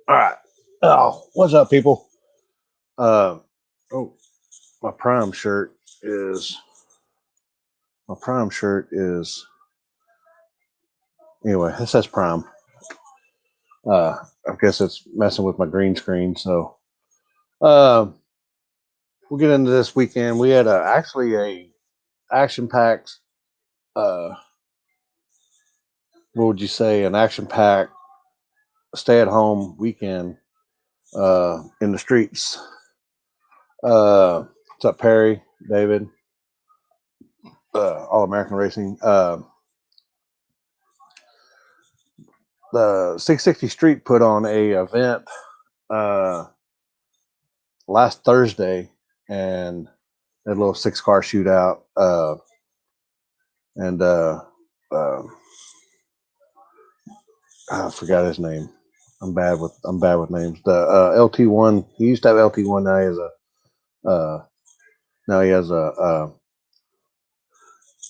All right. Oh, what's up, people? Oh, my Prime shirt is anyway. It says Prime. I guess it's messing with my green screen. So, we'll get into this weekend. We had actually a action-packed. What would you say? An action-packed stay-at-home weekend in the streets. What's up, Perry, David, All American Racing? The 660 Street put on a event last Thursday, and a little 6-car shootout. And I forgot his name. I'm bad with names. The LT1. He used to have LT1. Now he has a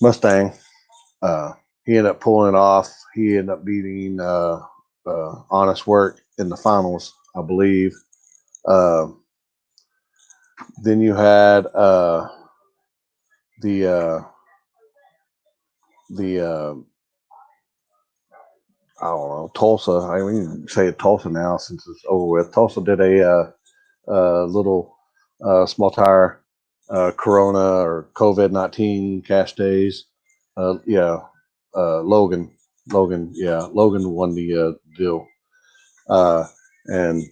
Mustang. He ended up pulling it off. He ended up beating Honest Work in the finals, I believe. Then you had the I don't know, Tulsa. I mean, say Tulsa now since it's over with. Tulsa did a little small tire Corona or COVID-19 cash days. Logan won the deal. And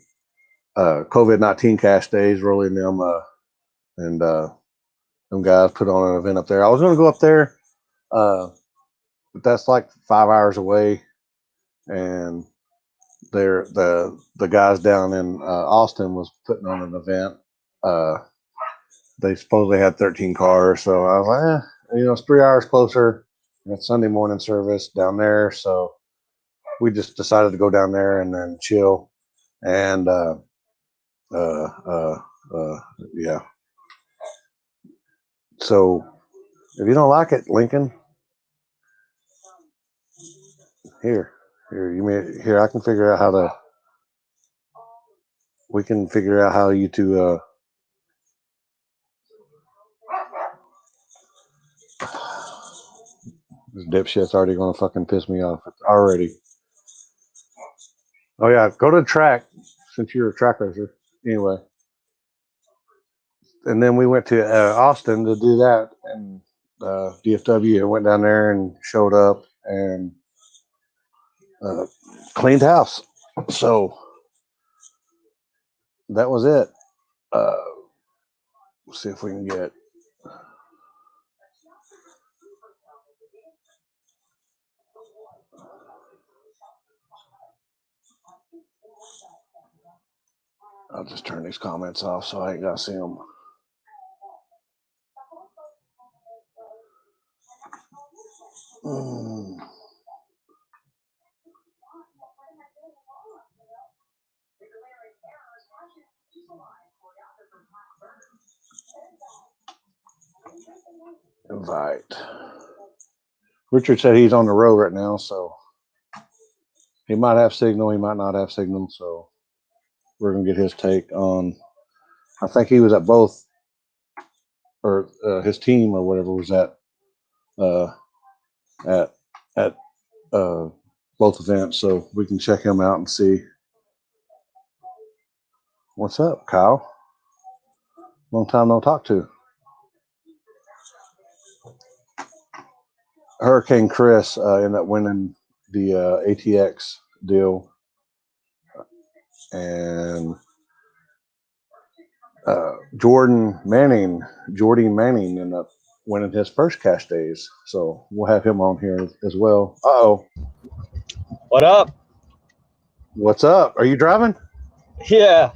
COVID-19 cash days, rolling them and them guys put on an event up there. I was going to go up there, but that's like 5 hours away. And the guys down in Austin was putting on an event. They supposedly had 13 cars, so I was like, it's 3 hours closer. And it's Sunday morning service down there, so we just decided to go down there and then chill. And yeah. So if you don't like it, Lincoln, here, I can figure out how to. We can figure out how you two. This dipshit's already gonna fucking piss me off already. Oh yeah, go to the track since you're a track racer. Anyway, and then we went to Austin to do that, and DFW went down there and showed up and cleaned house. So that was it. We'll see if we can get. I'll just turn these comments off so I ain't gotta see them. Invite. Richard said he's on the road right now, so he might have signal, he might not have signal, so we're gonna get his take on. I think he was at both, or his team or whatever was at both events, so we can check him out and see. What's up, Kyle? Long time no talk to. Hurricane Chris ended up winning the ATX deal, and Jordy Manning ended up winning his first cash days. So we'll have him on here as well. Uh-oh. What up? What's up? Are you driving? Yeah.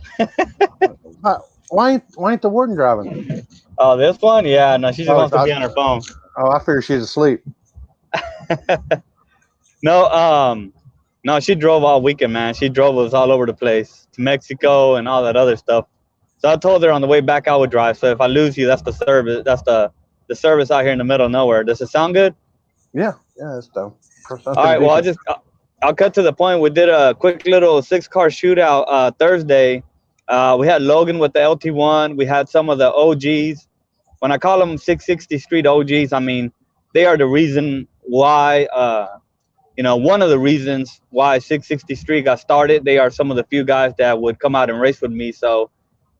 Why ain't the warden driving? Oh, this one? Yeah, no, she just wants to be on her phone. Oh, I figure she's asleep. No, she drove all weekend, man. She drove us all over the place to Mexico and all that other stuff. So I told her on the way back I would drive. So if I lose you, that's the service. That's the service out here in the middle of nowhere. Does it sound good? Yeah, it's dope. All right. Well, I'll cut to the point. We did a quick little 6-car shootout Thursday. We had Logan with the LT1. We had some of the OGs. When I call them 660 Street OGs, I mean they are the reason why. One of the reasons why 660 Street got started. They are some of the few guys that would come out and race with me. So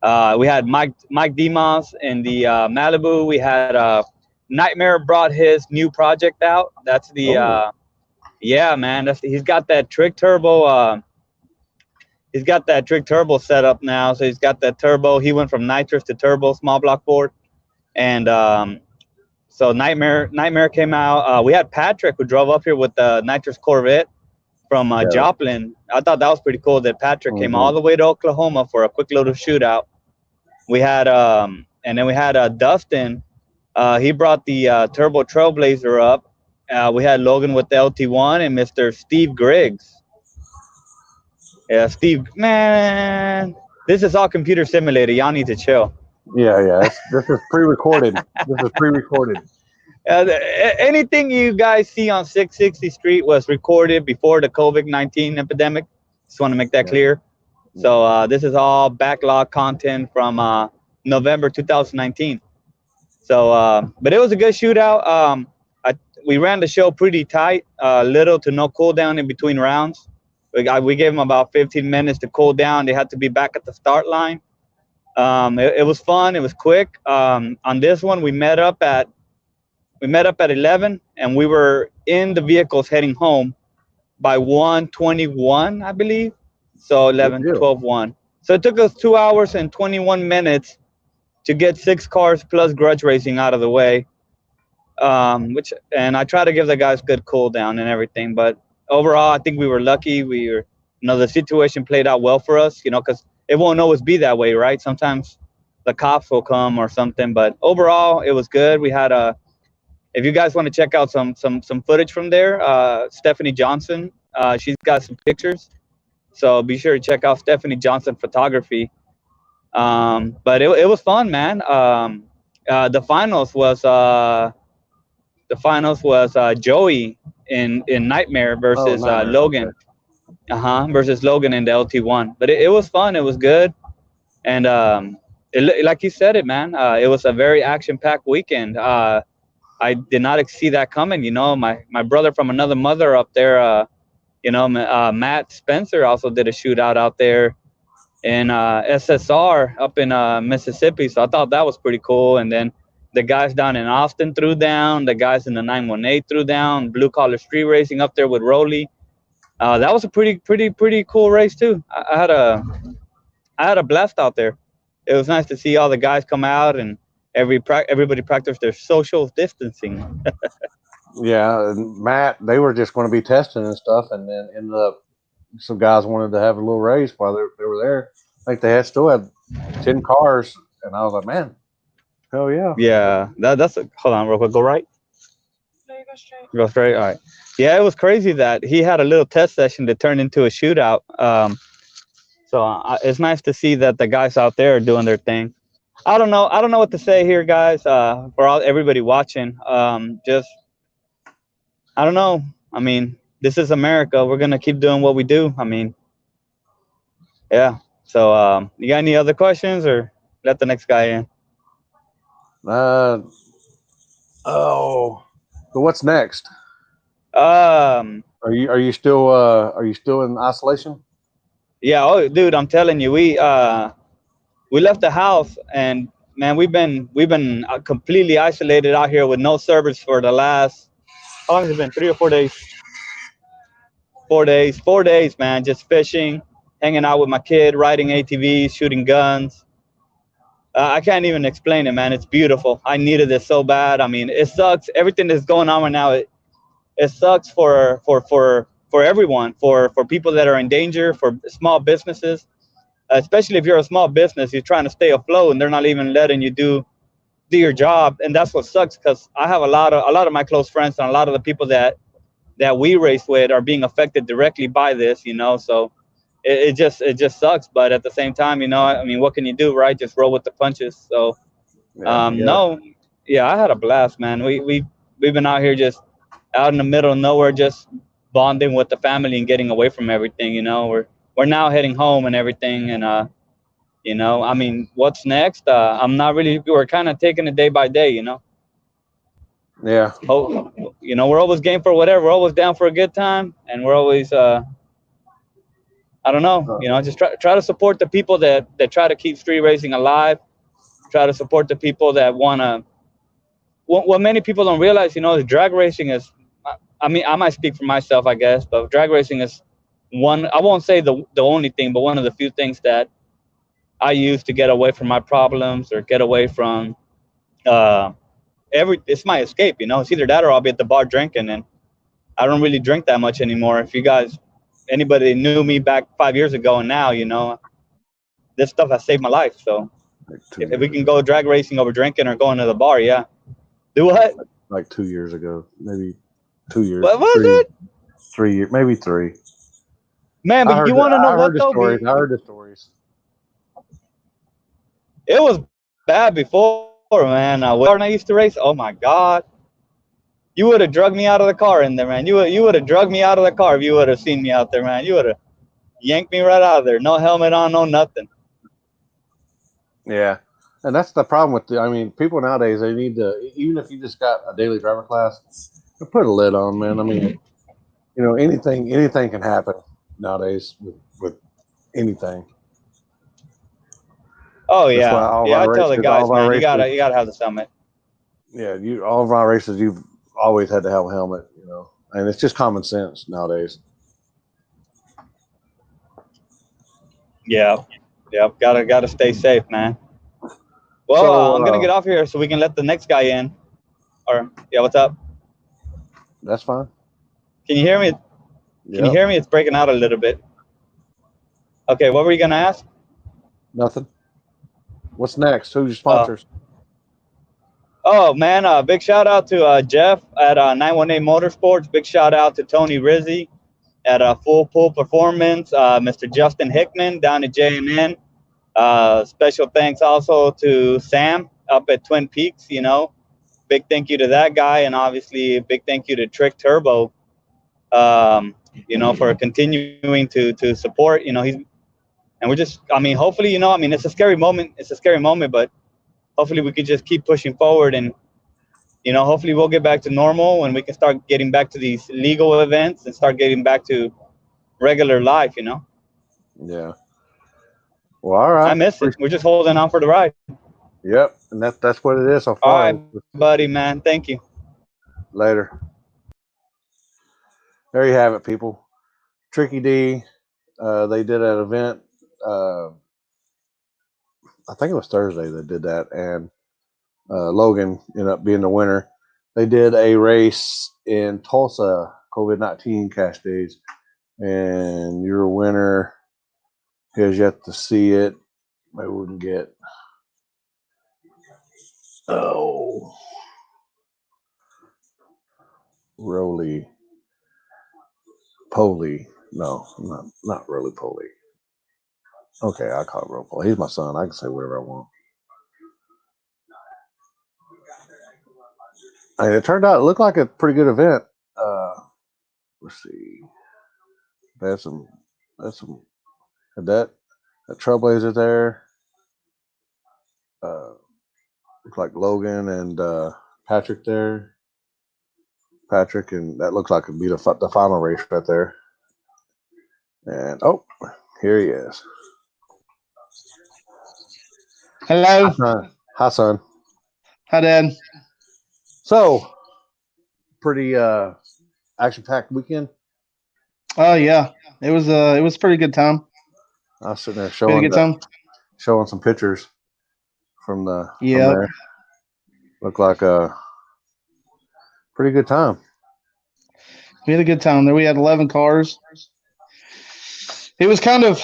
we had Mike Demas in the Malibu. We had Nightmare brought his new project out. That's the yeah, man. He's got that trick turbo. He's got that trick turbo set up now. So he's got that turbo. He went from nitrous to turbo, small block board, and so Nightmare came out. We had Patrick who drove up here with the nitrous Corvette from Joplin. I thought that was pretty cool that Patrick came all the way to Oklahoma for a quick little shootout. We had and then we had Dustin. He brought the Turbo Trailblazer up. We had Logan with the LT1 and Mr. Steve Griggs. Yeah, Steve, man, this is all computer simulated. Y'all need to chill. Yeah. This is pre-recorded. Anything you guys see on 660 Street was recorded before the COVID-19 epidemic. Just want to make that clear. So this is all backlog content from November 2019. So, but it was a good shootout. We ran the show pretty tight, little to no cool down in between rounds. We gave them about 15 minutes to cool down. They had to be back at the start line. It was fun. It was quick. On this one, we met up at 11, and we were in the vehicles heading home by 1:21, I believe. So 11, 12, 1. So it took us 2 hours and 21 minutes to get 6 cars plus grudge racing out of the way. And I try to give the guys good cool down and everything, but overall, I think we were lucky. The situation played out well for us, because it won't always be that way, right? Sometimes the cops will come or something, but overall, it was good. We had if you guys want to check out some footage from there, Stephanie Johnson, she's got some pictures, so be sure to check out Stephanie Johnson Photography. But it was fun, man. The finals was Joey in Nightmare versus Logan. Okay. Versus Logan in the LT1. But it was fun. It was good. And like you said it, man, it was a very action-packed weekend. I did not see that coming. My brother from another mother up there, Matt Spencer also did a shootout out there in SSR up in Mississippi. So I thought that was pretty cool. And then the guys down in Austin threw down. The guys in the 918 threw down. Blue Collar Street Racing up there with Rolly. That was a pretty cool race too. I had a blast out there. It was nice to see all the guys come out and everybody practice their social distancing. Yeah, and Matt, they were just going to be testing and stuff, and then ended up some guys wanted to have a little race while they were there. I think still had 10 cars, and I was like, man, hell yeah. Yeah, hold on real quick. Go right. No, you go straight. Go straight. All right. Yeah, it was crazy that he had a little test session to turn into a shootout. So it's nice to see that the guys out there are doing their thing. I don't know what to say here, guys. For everybody watching, just I don't know. I mean, this is America. We're gonna keep doing what we do. I mean, yeah. So, you got any other questions, or let the next guy in? So what's next? Are you still in isolation? Yeah. Oh, dude, I'm telling you, we left the house, and man, we've been completely isolated out here with no service for the last, how long has it been? 3 or 4 days? 4 days, man. Just fishing, hanging out with my kid, riding ATVs, shooting guns. I can't even explain it, man. It's beautiful. I needed this so bad. I mean, it sucks. Everything that's going on right now, it sucks for everyone, for people that are in danger, for small businesses, especially if you're a small business, you're trying to stay afloat and they're not even letting you do your job. And that's what sucks, because I have a lot of my close friends and a lot of the people that we race with are being affected directly by this, so it just sucks. But at the same time, I mean, what can you do, right? Just roll with the punches. So no, yeah, I had a blast, man. We've been out here just out in the middle of nowhere, just bonding with the family and getting away from everything. We're now heading home and everything, and I mean, what's next? I'm not really. We're kind of taking it day by day. Yeah. Oh, we're always game for whatever. We're always down for a good time, and we're always I don't know, just try to support the people that try to keep street racing alive. Try to support the people that want to. What many people don't realize, is drag racing is. I mean, I might speak for myself, I guess, but drag racing is one. I won't say the only thing, but one of the few things that I use to get away from my problems or get away from It's my escape. It's either that or I'll be at the bar drinking, and I don't really drink that much anymore. If you guys, anybody knew me back 5 years ago and now, this stuff has saved my life. So if we can go drag racing over drinking or going to the bar, yeah. Do what? Like 2 years ago, maybe 2 years. What was it? 3 years, maybe 3. Man, but you want to know what though? I heard the stories. It was bad before, man. When I used to race, oh my God. You would have drugged me out of the car in there, man. You would have drugged me out of the car if you would have seen me out there, man. You would have yanked me right out of there. No helmet on, no nothing. Yeah. And that's the problem with people nowadays, they need to, even if you just got a daily driver class, put a lid on, man. I mean, anything can happen nowadays with anything. Oh yeah. I tell the guys, man, you gotta have the summit. Yeah, all of our races, you've always had to have a helmet, and it's just common sense nowadays. Yeah. Gotta stay safe, man. Well, so, I'm gonna get off here so we can let the next guy in. Or yeah, what's up? That's fine. Can you hear me? Can you hear me? It's breaking out a little bit. Okay, what were you gonna ask? Nothing. What's next? Who's your sponsors? Oh man, big shout out to Jeff at 918 Motorsports. Big shout out to Tony Rizzi at Full Pool Performance. Mr. Justin Hickman down at JMN. Special thanks also to Sam up at Twin Peaks. Big thank you to that guy, and obviously a big thank you to Trick Turbo. For continuing to support. We're just. I mean, hopefully, it's a scary moment. It's a scary moment, but hopefully we could just keep pushing forward, and hopefully we'll get back to normal, and we can start getting back to these legal events and start getting back to regular life. Yeah. Well, all right. I miss it. We're just holding on for the ride. Yep, and that's what it is so far. All right, buddy, man. Thank you. Later. There you have it, people. Tricky D. They did an event. I think it was Thursday they did that, and Logan ended up being the winner. They did a race in Tulsa, COVID-19 cash days, and your winner has yet to see it. Maybe we can get Roly Poly. No, not Roly Poly. Okay, I call it Roly Poly. He's my son. I can say whatever I want. And it turned out it looked like a pretty good event. Let's see. Had that Trailblazer there. Looked like Logan and Patrick there. Patrick, and that looks like it'd be the final race right there. And here he is. Hello. Hi, son. Hi, Dad. So, pretty action-packed weekend. Oh yeah, it was a pretty good time. I was sitting there showing some pictures from there. Looked like a pretty good time. We had a good time there. We had 11 cars. It was kind of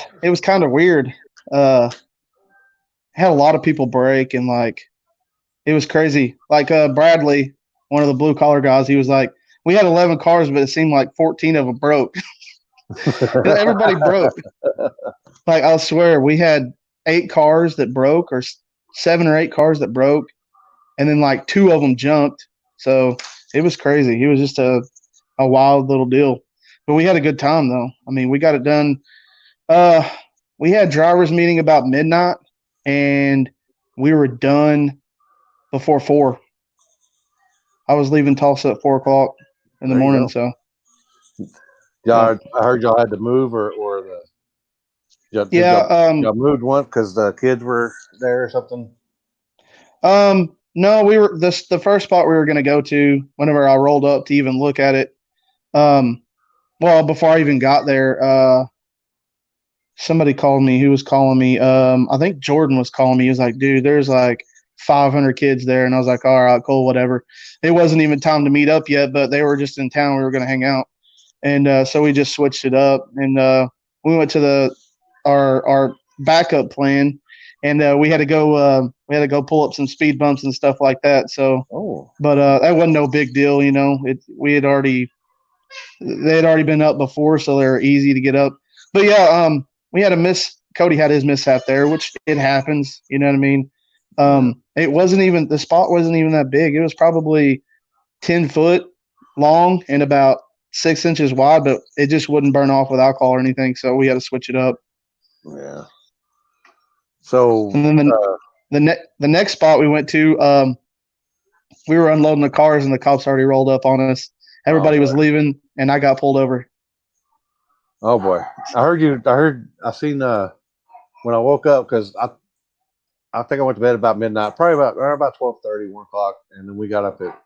weird. Had a lot of people break, and it was crazy. Bradley, one of the blue collar guys, he was like, we had 11 cars, but it seemed like 14 of them broke. Everybody broke. I swear, we had 8 cars that broke, or 7 or 8 cars that broke, and then 2 of them jumped. So it was crazy. It was just a wild little deal. But we had a good time though. I mean, we got it done. We had drivers meeting about midnight, and we were done before 4. I was leaving Tulsa at 4 o'clock in the There you morning. go. So Y'all, I heard y'all had to move or did y'all moved one because the kids were there or something. No, we were the first spot we were going to go to whenever I rolled up to even look at it. Well, before I even got there, somebody called me. Who was calling me? I think Jordan was calling me. He was like, dude, there's like 500 kids there. And I was like, all right, cool, whatever. It wasn't even time to meet up yet, but they were just in town. We were going to hang out. And so we just switched it up. And we went to our backup plan. And we had to go pull up some speed bumps and stuff like that. So, but that wasn't no big deal, you know. They had already been up before, so they're easy to get up. But yeah, we had Cody had his mishap there, which it happens. You know what I mean? It wasn't even the spot wasn't even that big. It was probably 10 foot long and about 6 inches wide, but it just wouldn't burn off with alcohol or anything. So we had to switch it up. Yeah. So and then the next spot we went to, we were unloading the cars and the cops already rolled up on us. Everybody was leaving, and I got pulled over. Oh boy! I seen when I woke up because I think I went to bed about midnight, probably about 12:30, 1 o'clock, and then we got up at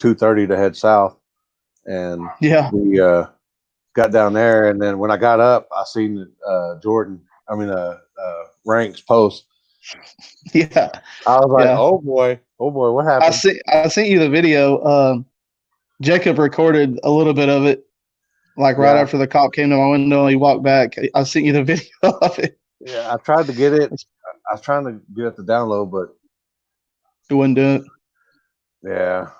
2:30 to head south, and we got down there, and then when I got up, I seen Rank's post. Yeah, I was like, oh boy, what happened? I sent you the video. Jacob recorded a little bit of it, like right after the cop came to my window and he walked back. I sent you the video of it. Yeah, I tried to get it. I was trying to get it to download, but it wouldn't do it. Yeah,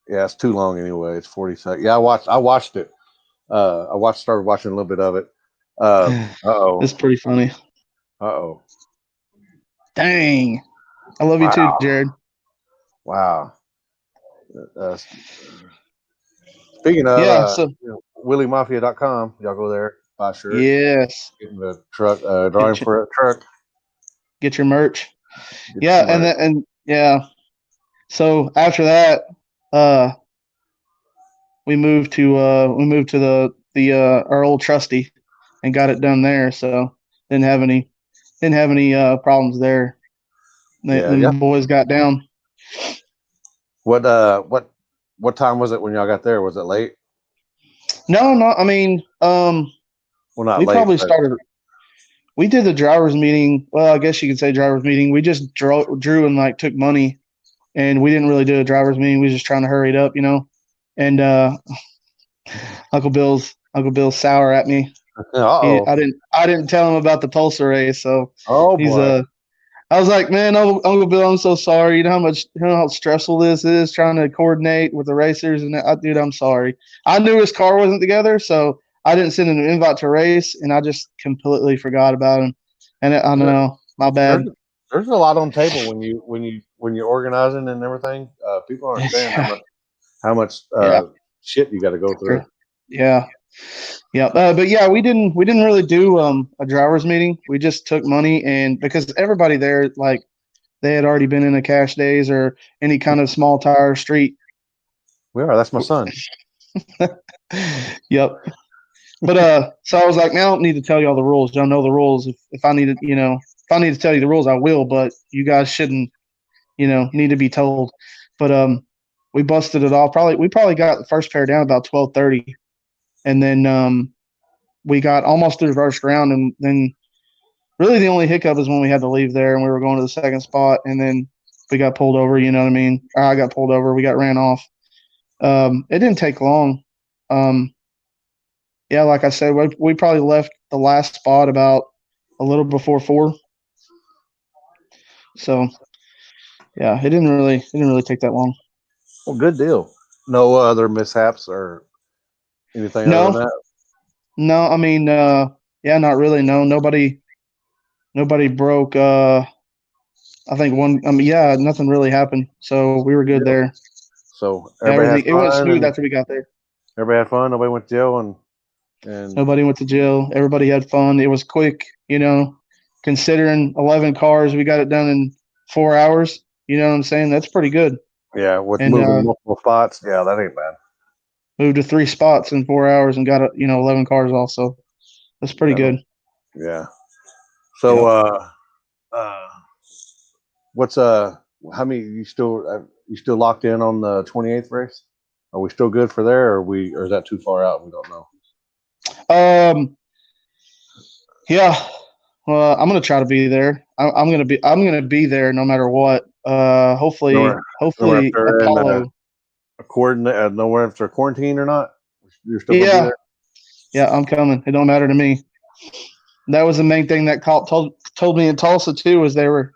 it's too long anyway. It's 40 seconds. Yeah, I watched it. Started watching a little bit of it. It's pretty funny. Dang. I love you too, Jared. Wow. Speaking of, WillieMafia.com, y'all go there, buy shirts. Yes. Getting the truck, drawing for a truck. Get your merch. And so after that, we moved to the our old trusty and got it done there. So didn't have any problems there. The boys got down. What time was it when y'all got there? Was it late? No. I mean, well, not we late, probably started. We did the driver's meeting. Well, I guess you could say driver's meeting. We just drew and like took money, and we didn't really do a driver's meeting. We were just trying to hurry it up, you know. And Uncle Bill's sour at me. I didn't tell him about the Tulsa race, so boy. I was like, man, Uncle Bill, I'm so sorry. You know how stressful this is trying to coordinate with the racers, and dude, I'm sorry. I knew his car wasn't together, so I didn't send him an invite to race, and I just completely forgot about him. And I don't know, my bad. There's a lot on the table when you're organizing and everything. People don't understand how much shit you got to go through. Yeah. But yeah, we didn't really do a driver's meeting. We just took money, and because everybody there, like, they had already been in a cash days or any kind of small tire street. We are. That's my son. Yep. But so I was like, man, I don't need to tell y'all the rules. Y'all know the rules. If I need to tell you the rules, I will. But you guys shouldn't, need to be told. But we busted it off. We probably got the first pair down about 12:30. And then we got almost through the first round, and then really the only hiccup is when we had to leave there and we were going to the second spot, and then we got pulled over, you know what I mean? Or I got pulled over. We got ran off. It didn't take long. Like I said, we probably left the last spot about a little before 4. So, yeah, it didn't really take that long. Well, good deal. No other mishaps or anything other than that? No, I mean, not really. No, nobody broke. I think nothing really happened. So we were good there. So it went smooth after we got there. Everybody had fun. Nobody went to jail, and Nobody went to jail. Everybody had fun. It was quick, considering 11 cars, we got it done in 4 hours. You know what I'm saying? That's pretty good. yeah, with And moving multiple spots, yeah, that ain't bad. moved to 3 spots in 4 hours and got 11 cars also. That's pretty good. Yeah. So, what's how many you still locked in on the 28th race? Are we still good for there, or is that too far out? We don't know. Yeah. Well, I'm gonna try to be there. I'm gonna be there no matter what. Hopefully Nowhere after Apollo. Nowhere after quarantine or not. You're still gonna be there. Yeah, I'm coming. It don't matter to me. That was the main thing that told me in Tulsa too, is they were,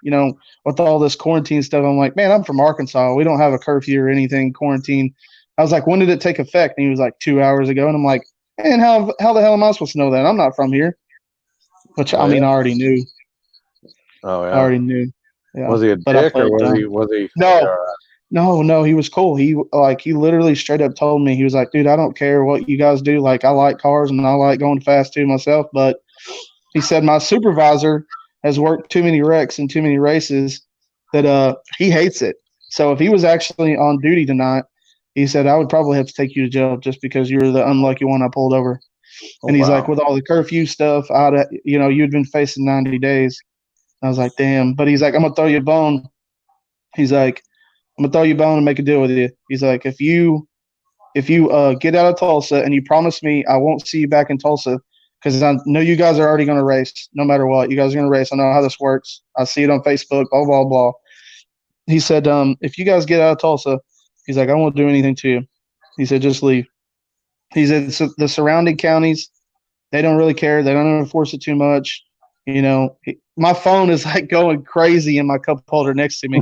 with all this quarantine stuff. I'm like, man, I'm from Arkansas. We don't have a curfew or anything, quarantine. I was like, when did it take effect? And he was like, 2 hours ago. And I'm like, man, how the hell am I supposed to know that? I'm not from here. Which I already knew. Oh yeah. I already knew. Yeah. Was he a dick or was he? No, he was cool. He literally straight up told me, he was like, dude, I don't care what you guys do. Like, I like cars and I like going fast too myself. But he said my supervisor has worked too many wrecks and too many races that he hates it. So if he was actually on duty tonight, he said, I would probably have to take you to jail just because you were the unlucky one I pulled over. And he's like, with all the curfew stuff, you'd been facing 90 days. I was like, damn. But he's like, I'm going to throw you a bone. He's like, I'm going to throw you a bone and make a deal with you. He's like, if you get out of Tulsa and you promise me I won't see you back in Tulsa, because I know you guys are already going to race no matter what. You guys are going to race. I know how this works. I see it on Facebook, blah, blah, blah. He said, if you guys get out of Tulsa, he's like, I won't do anything to you. He said, just leave. He said, so the surrounding counties, they don't really care. They don't enforce it too much. My phone is like going crazy in my cup holder next to me.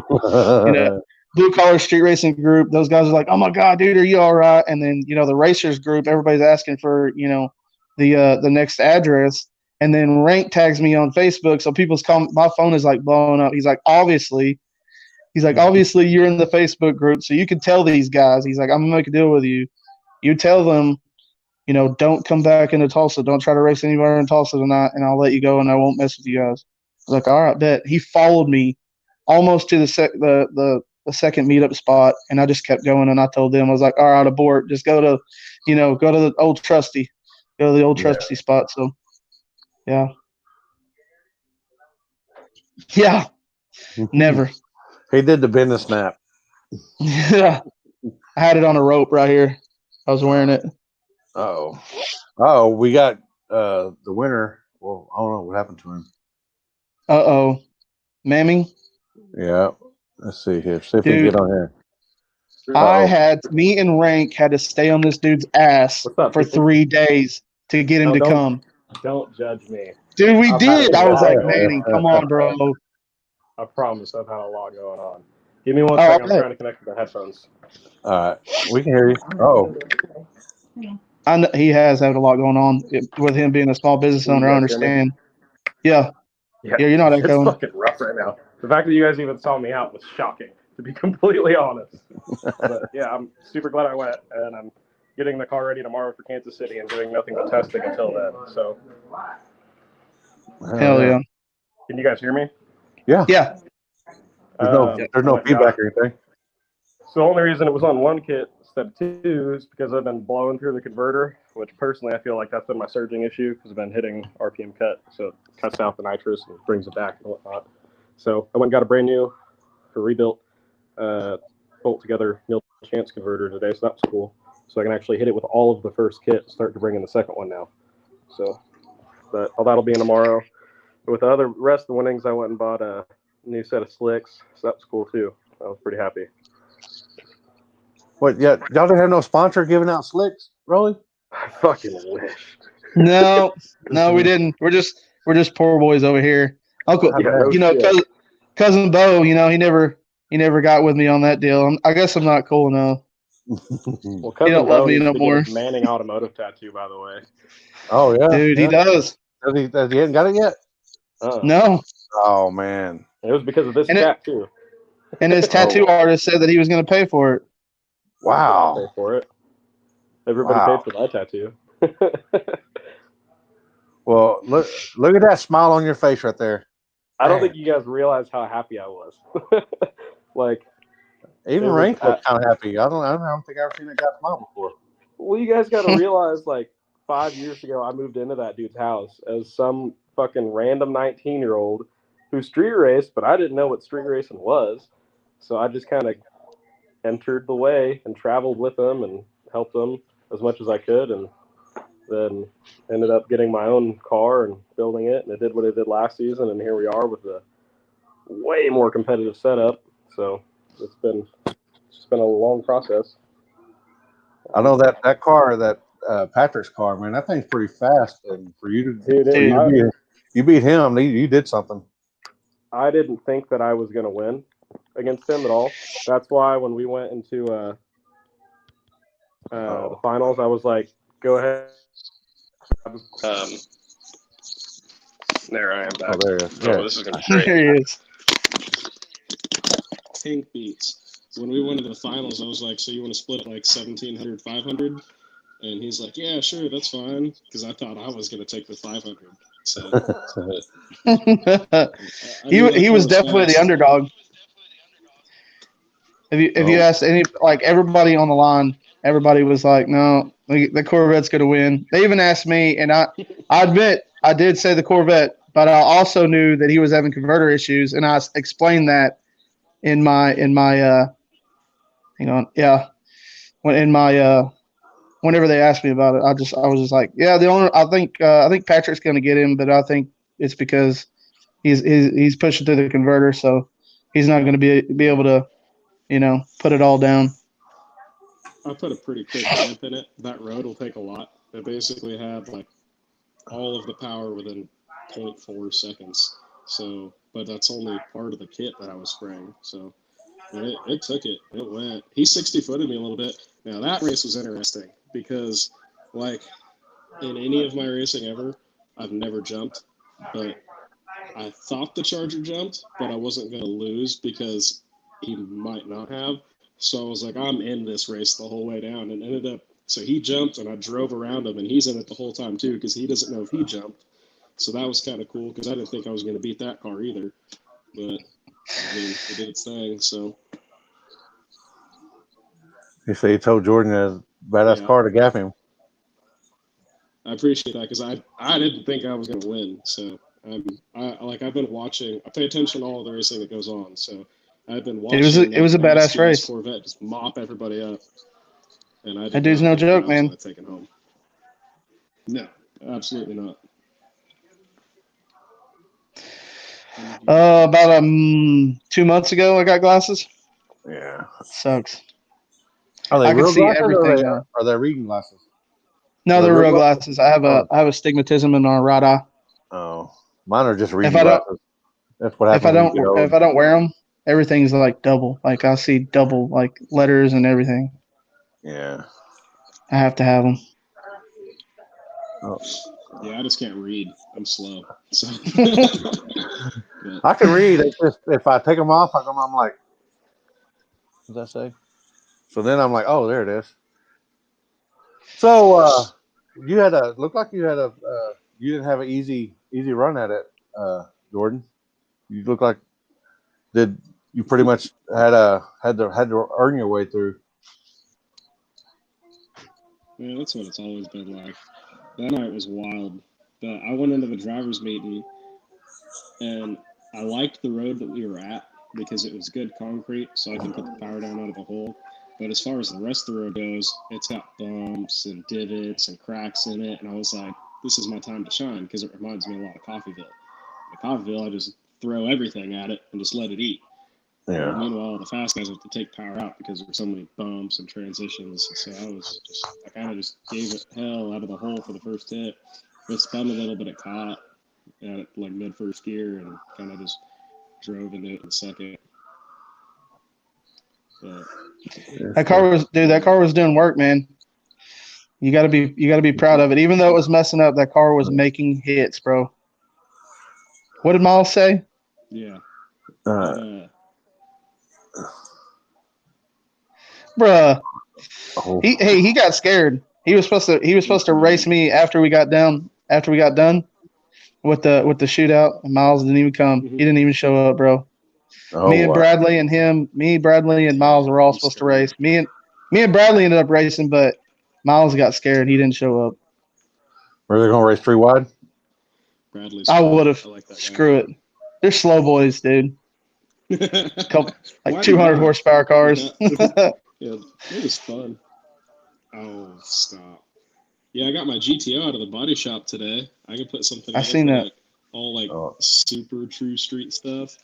Blue Collar Street Racing group, those guys are like, oh my God, dude, are you all right? And then, the racers group, everybody's asking for, the next address. And then Rank tags me on Facebook. So my phone is like blowing up. He's like, obviously you're in the Facebook group. So you can tell these guys, he's like, I'm gonna make a deal with you. You tell them, don't come back into Tulsa. Don't try to race anywhere in Tulsa tonight, and I'll let you go and I won't mess with you guys. I was like, all right, bet. He followed me almost to the second meetup spot, and I just kept going. And I told them, I was like, all right, abort. Just go to the old trusty. Go to the old trusty spot. So, yeah. Yeah. Never. He did the business snap. Yeah. I had it on a rope right here. I was wearing it. Oh, we got the winner. Well, I don't know what happened to him. Mammy? Yeah. Let's see here. See if we can get on here. Me and Rank had to stay on this dude's ass for 3 days to get him to come. Don't judge me. Dude, we did. I was like, Manny, come on, bro. I promise I've had a lot going on. Give me 1 second. I'm trying to connect to the headphones. All right. We can hear you. Oh. I know he has had a lot going on with him being a small business owner. I understand. Yeah, you're not echoing. It's fucking rough right now. The fact that you guys even saw me out was shocking, to be completely honest. But yeah, I'm super glad I went, and I'm getting the car ready tomorrow for Kansas City and doing nothing but testing until then. So, hell yeah. Can you guys hear me? Yeah. Yeah. There's no feedback or anything. So the only reason it was on one kit instead of two is because I've been blowing through the converter, which personally I feel like that's been my surging issue because I've been hitting RPM cut, so it cuts out the nitrous and brings it back and whatnot. So I went and got a brand new, rebuilt, bolt together nil chance converter today, so that's cool. So I can actually hit it with all of the first kit and start to bring in the second one now. So, but all that'll be in tomorrow. But with the rest of the winnings, I went and bought a new set of slicks, so that's cool too. I was pretty happy. What? Yeah, y'all don't have no sponsor giving out slicks, really? I fucking wish. No, we didn't. We're just poor boys over here. Uncle, cousin Bo, he never got with me on that deal. I guess I'm not cool enough. Well, he don't love me no more. Manning Automotive tattoo, by the way. Oh yeah, dude, he does. Has he hasn't got it yet? No. Oh man, it was because of this tattoo. And his tattoo artist said that he was going to pay for it. Wow. Pay for it. Everybody Wow. paid for my tattoo. Well, look at that smile on your face right there. I don't Dang. think you guys realize how happy I was. Like, Even it was Rank looked kind of happy. I don't think I've ever seen that guy smile before. well, you guys got to realize, like, 5 years ago, I moved into that dude's house as some fucking random 19-year-old who street raced, but I didn't know what street racing was. So I just kind of entered the way and traveled with them and helped them as much as I could, and then ended up getting my own car and building it, and it did what it did last season, and here we are with a way more competitive setup. So it's just been a long process. I know that car, that Patrick's car, man, that thing's pretty fast. And for you to, Dude, you beat him, you did something. I didn't think that I was going to win against him at all. That's why when we went into the finals, I was like, go ahead. There I am back. Oh, there he is. Oh, Yeah. this is going to be great. There he is. Tank beats. When we went into the finals, I was like, so you want to split it like 1,700, 500? And he's like, yeah, sure, that's fine. Because I thought I was going to take the 500. So he was definitely the underdog. If you asked everybody on the line, everybody was like, no, the Corvette's going to win. They even asked me, and I admit I did say the Corvette, but I also knew that he was having converter issues, and I explained that in my whenever they asked me about it, I was just like, yeah, I think Patrick's going to get him, but I think it's because he's pushing through the converter, so he's not going to be able to, put it all down. I put a pretty quick ramp in it. That road will take a lot. It basically had like all of the power within 0.4 seconds. So, but that's only part of the kit that I was spraying. So it took it. It went. He 60-footed me a little bit. Now that race was interesting because, like, in any of my racing ever, I've never jumped. But I thought the Charger jumped, but I wasn't going to lose because he might not have. So I was like, I'm in this race the whole way down, and ended up. So he jumped, and I drove around him, and he's in it the whole time too because he doesn't know if he jumped. So that was kind of cool because I didn't think I was going to beat that car either. But I mean, it did its thing. So. You say you told Jordan a badass car to gap him. I appreciate that because I didn't think I was going to win. So I've been watching. I pay attention to all the racing that goes on. So I've been watching. It was a badass race. Corvette just mop everybody up, and I that dude's no joke, man. Taking home. No, absolutely not. About 2 months ago, I got glasses. Yeah, sucks. Are they I can real see glasses everything. Are they reading glasses? No, they're real glasses. I have astigmatism in my right eye. Oh, mine are just reading glasses. That's what happens. If I don't wear them, everything's like double. Like I see double like letters and everything. Yeah. I have to have them. Oh. Yeah, I just can't read. I'm slow. So. I can read. It's just if I take them off, I'm like, what does that say? So then I'm like, oh, there it is. So you didn't have an easy run at it, Jordan. You look like you pretty much had to earn your way through. Yeah, that's what it's always been like. That night was wild. But I went into the driver's meeting, and I liked the road that we were at because it was good concrete, so I can put the power down out of the hole. But as far as the rest of the road goes, it's got bumps and divots and cracks in it, and I was like, this is my time to shine because it reminds me a lot of Coffeyville. At Coffeyville, I just throw everything at it and just let it eat. Yeah. Meanwhile, the fast guys have to take power out because there's so many bumps and transitions. So I kind of just gave it hell out of the hole for the first hit. It spun a little bit, it caught at like mid first gear and kind of just drove into it in the second. But, that car was doing work, man. You gotta be proud of it. Even though it was messing up, that car was making hits, bro. What did Miles say? Yeah. Bruh. Oh. He got scared. He was supposed to race me after we got done with the shootout, and Miles didn't even come. He didn't even show up, bro. Oh, Me and wow. Bradley and Miles were all supposed to race. Me and Bradley ended up racing, but Miles got scared. He didn't show up. Were they going to race 3 wide? Bradley's I fun. would have. like that guy. Screw it. They're slow boys, dude. Couple, like Why 200 not? horsepower cars. Yeah, it was fun. Oh, stop. Yeah, I got my GTO out of the body shop today. I can put something I in it seen for that. like all like Oh. super true street stuff.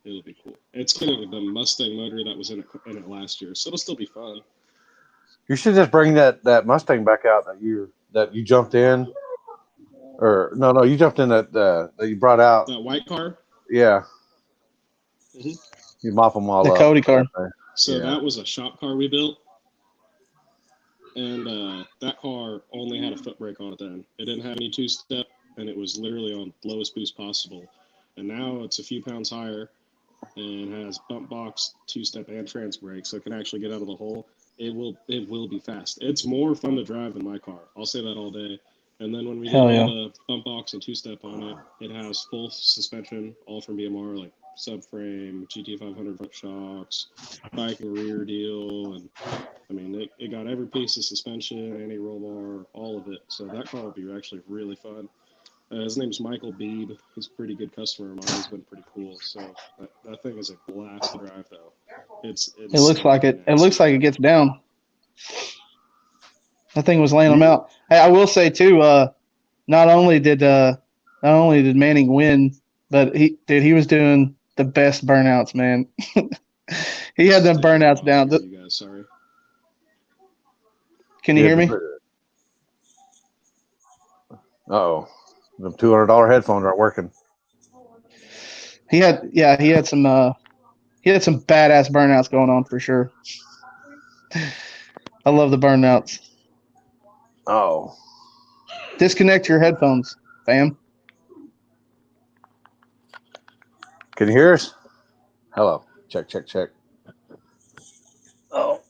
It'll be cool. It's getting the Mustang motor that was in it last year, so it'll still be fun. You should just bring that Mustang back out that you jumped in. Or no, you jumped in that you brought out. That white car. Yeah. Mhm. You mop them all The up. Cody car. So Yeah. that was a shop car we built, and that car only had a foot brake on it then. It didn't have any two-step, and it was literally on lowest boost possible. And now it's a few pounds higher and has bump box, two-step, and trans brake, so it can actually get out of the hole. It will be fast. It's more fun to drive than my car. I'll say that all day. And then when we get Hell all yeah. the bump box and two-step on it, it has full suspension, all from BMR, like subframe, GT500 front shocks, bike and rear deal, and I mean it got every piece of suspension, anti-roll bar, all of it. So that car will be actually really fun. His name's Michael Beebe. He's a pretty good customer of mine. He's been pretty cool. So that thing is a blast to drive, though. It looks like it. It looks like it gets down. That thing was laying them out. Hey, I will say too. Not only did Manning win, but he was doing the best burnouts, man. He had them burnouts down. You guys, sorry. Can you hear me? Uh-oh. The $200 headphones aren't working. He had some badass burnouts going on for sure. I love the burnouts. Oh. Disconnect your headphones, fam. Can you hear us? Hello. Check. Oh.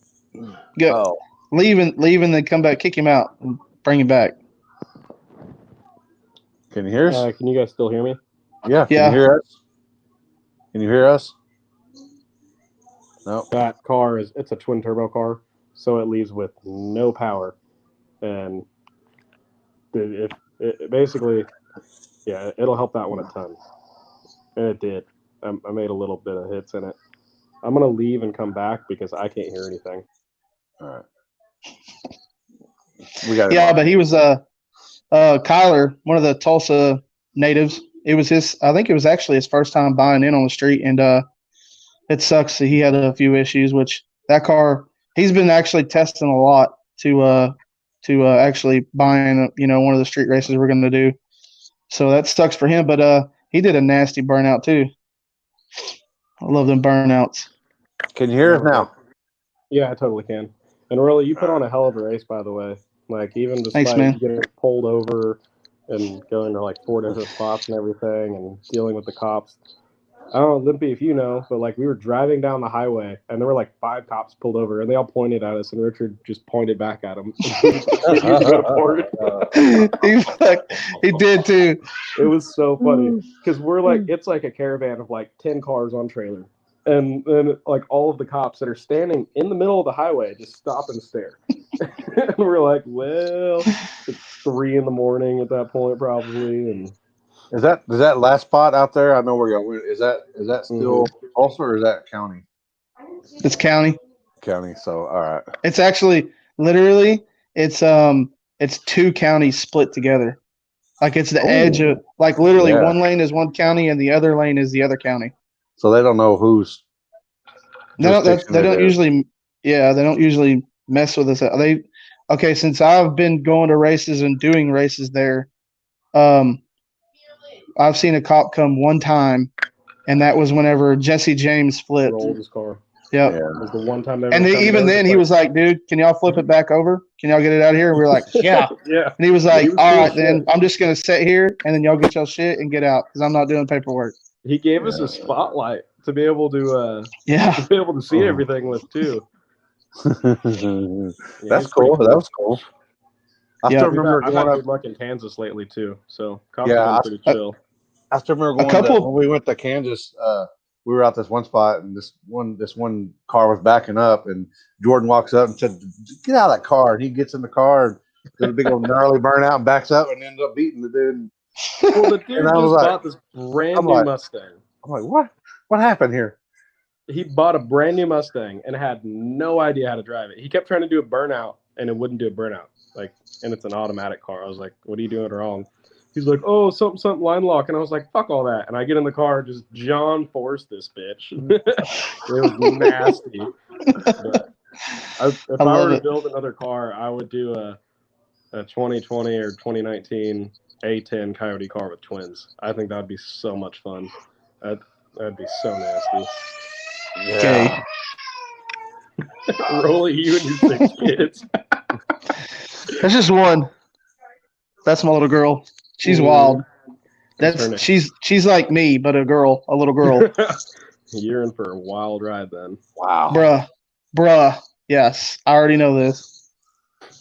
Go. Oh. Leave and then come back, kick him out, and bring him back. Can you hear us? Can you guys still hear me? Yeah. Can Yeah. you hear us? Can you hear us? No. That car it's a twin turbo car, so it leaves with no power, and it basically, yeah, it'll help that one a ton, and it did. I made a little bit of hits in it. I'm gonna leave and come back because I can't hear anything. All right. We got it. Yeah, but he was Kyler, one of the Tulsa natives. It was I think it was actually his first time buying in on the street, and it sucks that he had a few issues. Which that car, he's been actually testing a lot to actually buying one of the street races we're going to do. So that sucks for him, but he did a nasty burnout too. I love them burnouts. Can you hear us now? Yeah, I totally can. And Rolly, you put on a hell of a race, by the way. Like, even despite Thanks, man. getting pulled over and going to like 4 different spots and everything and dealing with the cops. I don't know, Limpy, if you know, but like we were driving down the highway and there were like 5 cops pulled over and they all pointed at us and Richard just pointed back at them. He did too. It was so funny because we're like, it's like a caravan of like 10 cars on trailer. And then like all of the cops that are standing in the middle of the highway just stop and stare. And we're like, well, it's 3 a.m. at that point probably. And Is that last spot out there? I know where you're going. Is that still Tulsa or is that county? It's county. County. So all right. It's actually literally it's 2 counties split together. Like it's the edge of like literally one lane is one county and the other lane is the other county. So they don't know who's. They don't usually mess with us. Since I've been going to races and doing races there, I've seen a cop come one time, and that was whenever Jesse James flipped. rolled his car. Yep. Yeah. It was the one time they And even then, he was like, "Dude, can y'all flip it back over? Can y'all get it out of here?" And we were like, "Yeah." Yeah. And he was like, He was "All cool right, as then shit. I'm just gonna sit here, and then y'all get y'all shit and get out because I'm not doing paperwork." He gave us a spotlight to be able to see everything with too. That's cool. That was cool. I Yeah. still remember I've going had up. good luck in Kansas lately too, so cops Yeah, have been pretty chill. I still remember A going couple- when we went to Kansas. We were out this one spot, and this one car was backing up, and Jordan walks up and said, "Get out of that car!" And he gets in the car, and there's a big old gnarly burnout, and backs up, and ends up beating the dude. Well, the dude And I just was like- bought this brand I'm new like- Mustang. I'm like, "What? What happened here?" He bought a brand new Mustang and had no idea how to drive it. He kept trying to do a burnout, and it wouldn't do a burnout. And it's an automatic car. I was like, "What are you doing wrong?" He's like, "Oh, something line lock," and I was like, "Fuck all that." And I get in the car, just John Force this bitch. It was nasty. But if I love were to it. build another car, I would do a 2020 or 2019 A10 Coyote car with twins. I think that'd be so much fun. That'd be so nasty. Okay. Rolly, you and your 6 kids. There's just one. That's my little girl. She's Ooh. wild. What's her That's name? she's like me, but a little girl. You're in for a wild ride then. Wow. Bruh. Yes, I already know this.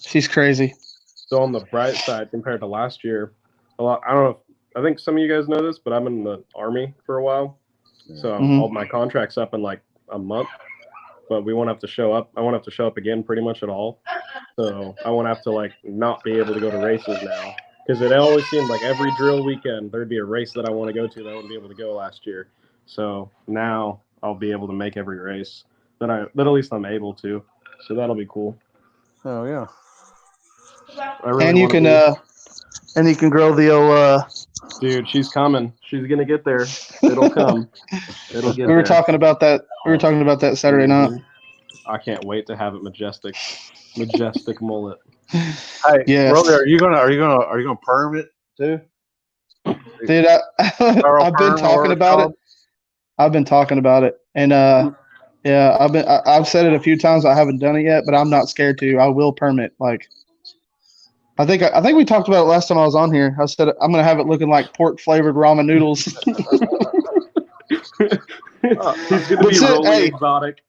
She's crazy. So on the bright side, compared to last year, I don't know. I think some of you guys know this, but I'm in the Army for a while, so all my contract's up in like a month. But we won't have to show up. I won't have to show up again pretty much at all. So I won't have to not be able to go to races now, because it always seemed like every drill weekend there'd be a race that I want to go to that I wouldn't be able to go last year. So now I'll be able to make every race that at least I'm able to. So that'll be cool. Oh yeah. I really And you wanna can grow the old. Dude, she's coming. She's gonna get there. It'll come. It'll get We were there. talking about that. We were talking about that Saturday night. Mhm. I can't wait to have it majestic mullet. Hey, Yes. Rolly, are you gonna perm it too? Dude, Carl I've been perm, or talking about it. called? I've been talking about it, and yeah, I've said it a few times. I haven't done it yet, but I'm not scared to. I will permit. I think we talked about it last time I was on here. I said I'm gonna have it looking like pork flavored ramen noodles. He's gonna be really exotic.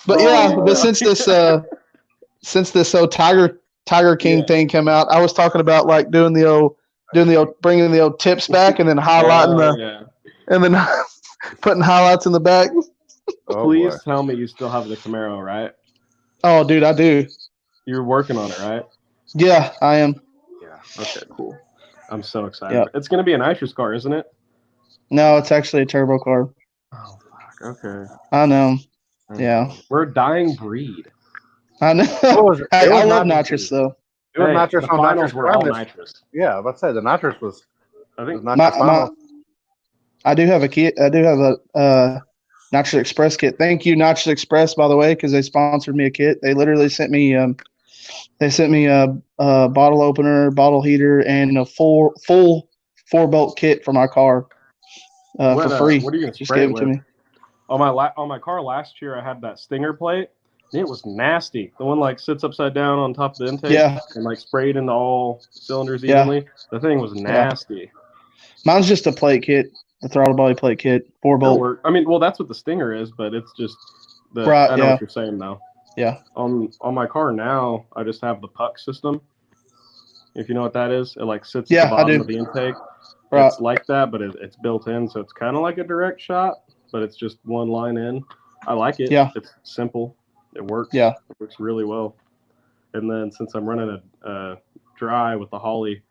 But yeah, but since this Tiger King thing came out, I was talking about doing the old bringing the old tips back and then highlighting and then putting highlights in the back. Oh, Please boy. tell me you still have the Camaro, right? Oh, dude, I do. You're working on it, right? Yeah, I am. Yeah. Okay, cool. I'm so excited. Yep. It's gonna be a nitrous car, isn't it? No, it's actually a turbo car. Oh fuck. Okay. I know. Yeah. We're a dying breed. I know. It I was love nitrous. nitrous though. It was nitrous the on finals nitrous were all premise. nitrous. Yeah, I was about to say the nitrous was. I think nitrous finals. I do have a kit. I do have a Nitrous Express kit. Thank you, Nitrous Express, by the way, because they sponsored me a kit. They literally sent me a bottle opener, bottle heater, and a full 4-bolt kit for my car for free. What are you gonna Just spray gave it it to with? me. On my car last year, I had that Stinger plate. And it was nasty. The one sits upside down on top of the intake and sprayed into all cylinders evenly. The thing was nasty. Mine's just a plate kit, the throttle body plate kit, 4-bolt. I mean, well, that's what the Stinger is, but it's just Right, I know what you're saying though. Yeah. On my car now, I just have the puck system. If you know what that is, it sits at the bottom of the intake. Right. It's like that, but it's built in, so it's kind of like a direct shot, but it's just one line in. I like it. Yeah. It's simple. It works. Yeah. It works really well. And then since I'm running a dry with the Holly,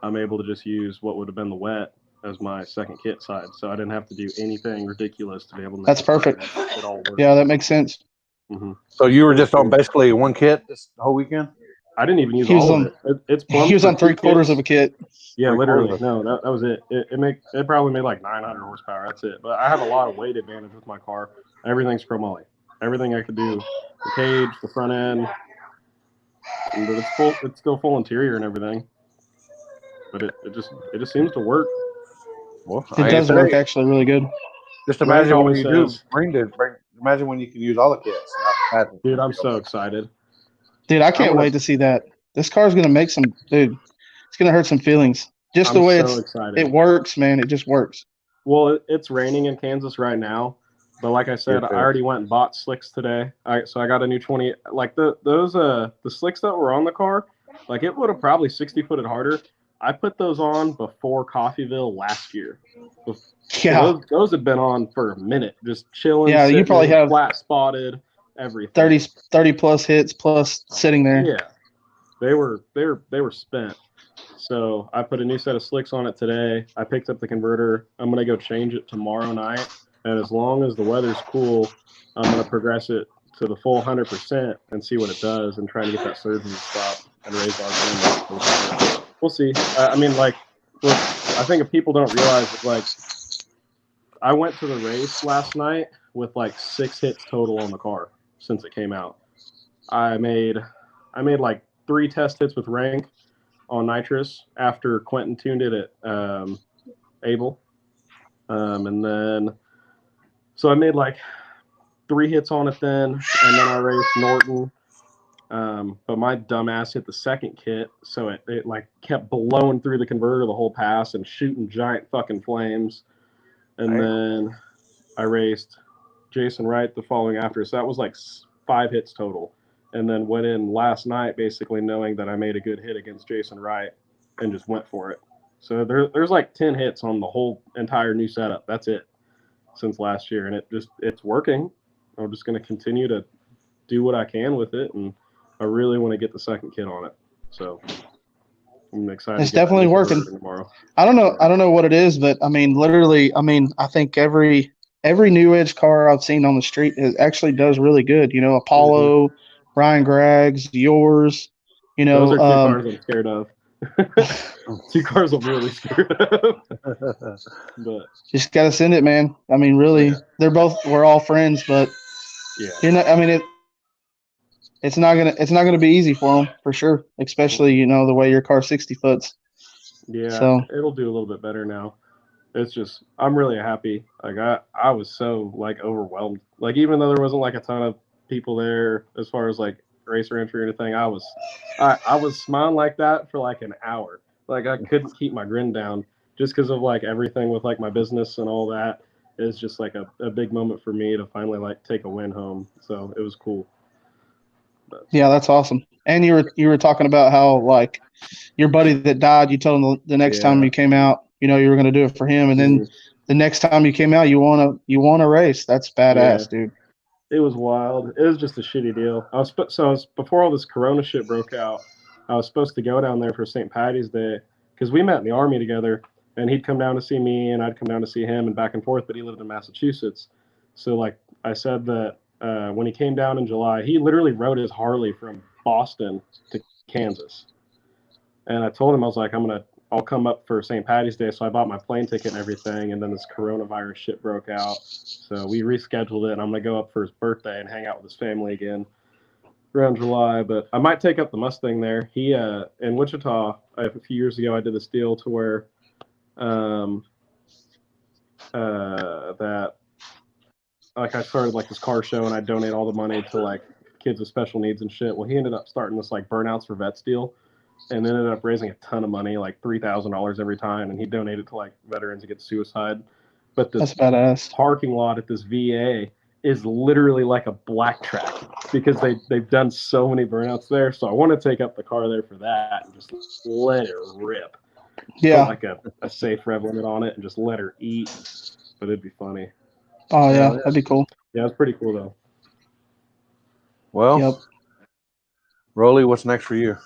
I'm able to just use what would have been the wet as my second kit side. So I didn't have to do anything ridiculous to be able to make That's perfect. It all works. Yeah, that makes sense. Mm-hmm. So you were just on basically one kit this whole weekend? I didn't even use He was all on- of it. It's plumbed He was for on 2 3/4 kits. of a kit. Yeah, 3/4 literally. of it. No, that was it. It probably made like 900 horsepower. That's it. But I have a lot of weight advantage with my car. Everything's chromoly. Everything I could do, the cage, the front end, but it's full. It's still full interior and everything. But it just seems to work. Well, It does work actually really good. Just Greg imagine when always you do. says- Imagine when you can use all the kits. Dude, I'm so excited. Dude, I can't gonna- wait to see that. This car's gonna make some dude. It's gonna hurt some feelings. Just the I'm way so excited. it works, man. It just works. Well, it's raining in Kansas right now, but like I said, Yeah, I already went and bought slicks today. So I got a new 20. The slicks that were on the car Like it would have probably 60-footed harder. I put those on before Coffeyville last year. Yeah. So those have been on for a minute, just chilling. Yeah, you probably have flat spotted, everything. 30 plus hits plus sitting there. Yeah, they were spent. So I put a new set of slicks on it today. I picked up the converter. I'm gonna go change it tomorrow night, and as long as the weather's cool, I'm gonna progress it to the full 100% and see what it does, and try to get that surgeon to stop and raise our. We'll see. I mean, like, look, I think if people don't realize that, like, I went to the race last night with like 6 hits total on the car since it came out. I made like 3 test hits with rank on nitrous after Quentin tuned it at Able, and then so I made like 3 hits on it then, and then I raced Norton. But my dumbass hit the second kit, so it like kept blowing through the converter the whole pass and shooting giant fucking flames. And then I raced Jason Wright the following after, so that was like 5 hits total. And then went in last night basically knowing that I made a good hit against Jason Wright and just went for it. So there's like 10 hits on the whole entire new setup. That's it since last year, and it's working. I'm just going to continue to do what I can with it, and I really want to get the second kit on it. So I'm excited. It's definitely working tomorrow. I don't know what it is, but I mean, literally, I think every new edge car I've seen on the street actually does really good. You know, Apollo, Ryan Gregg's, yours. You know, those are 2 cars I'm scared of. 2 cars I'm really scared of. But just gotta send it, man. I mean, really, we're all friends, but you're not. I mean, it's not gonna be easy for them for sure, especially the way your car 60 foots. Yeah, so it'll do a little bit better now. It's just I'm really happy. Like I was so like overwhelmed. Like even though there wasn't like a ton of people there as far as like racer entry or anything, I was smiling like that for like an hour. Like I couldn't keep my grin down just because of like everything with like my business and all that. Is just like a big moment for me to finally like take a win home. So it was cool. Yeah, that's awesome. And you were talking about how like your buddy that died, you told him the next time you came out, you were going to do it for him, and then the next time you came out, you want to race. That's badass, dude. It was wild. It was just a shitty deal. I was before all this Corona shit broke out. I was supposed to go down there for St. Patty's Day because we met in the Army together, and he'd come down to see me, and I'd come down to see him, and back and forth. But he lived in Massachusetts, so like I said that. When he came down in July, he literally rode his Harley from Boston to Kansas. And I told him, I was like, I'll come up for St. Patty's Day. So I bought my plane ticket and everything. And then this coronavirus shit broke out. So we rescheduled it, and I'm going to go up for his birthday and hang out with his family again around July. But I might take up the Mustang there. He, in Wichita, a few years ago, I did this deal to where, that, like I started like this car show and I donate all the money to like kids with special needs and shit. Well, he ended up starting this like Burnouts for Vets deal and ended up raising a ton of money, like $3,000 every time. And he donated to like veterans against suicide. But this that's badass. Parking lot at this VA is literally like a black track because they've done so many burnouts there. So I want to take up the car there for that and just let it rip. Yeah. Put like a safe rev limit on it and just let her eat. But it'd be funny. Oh yeah, that'd be cool. Yeah, it's pretty cool though. Well, Rolly, what's next for you?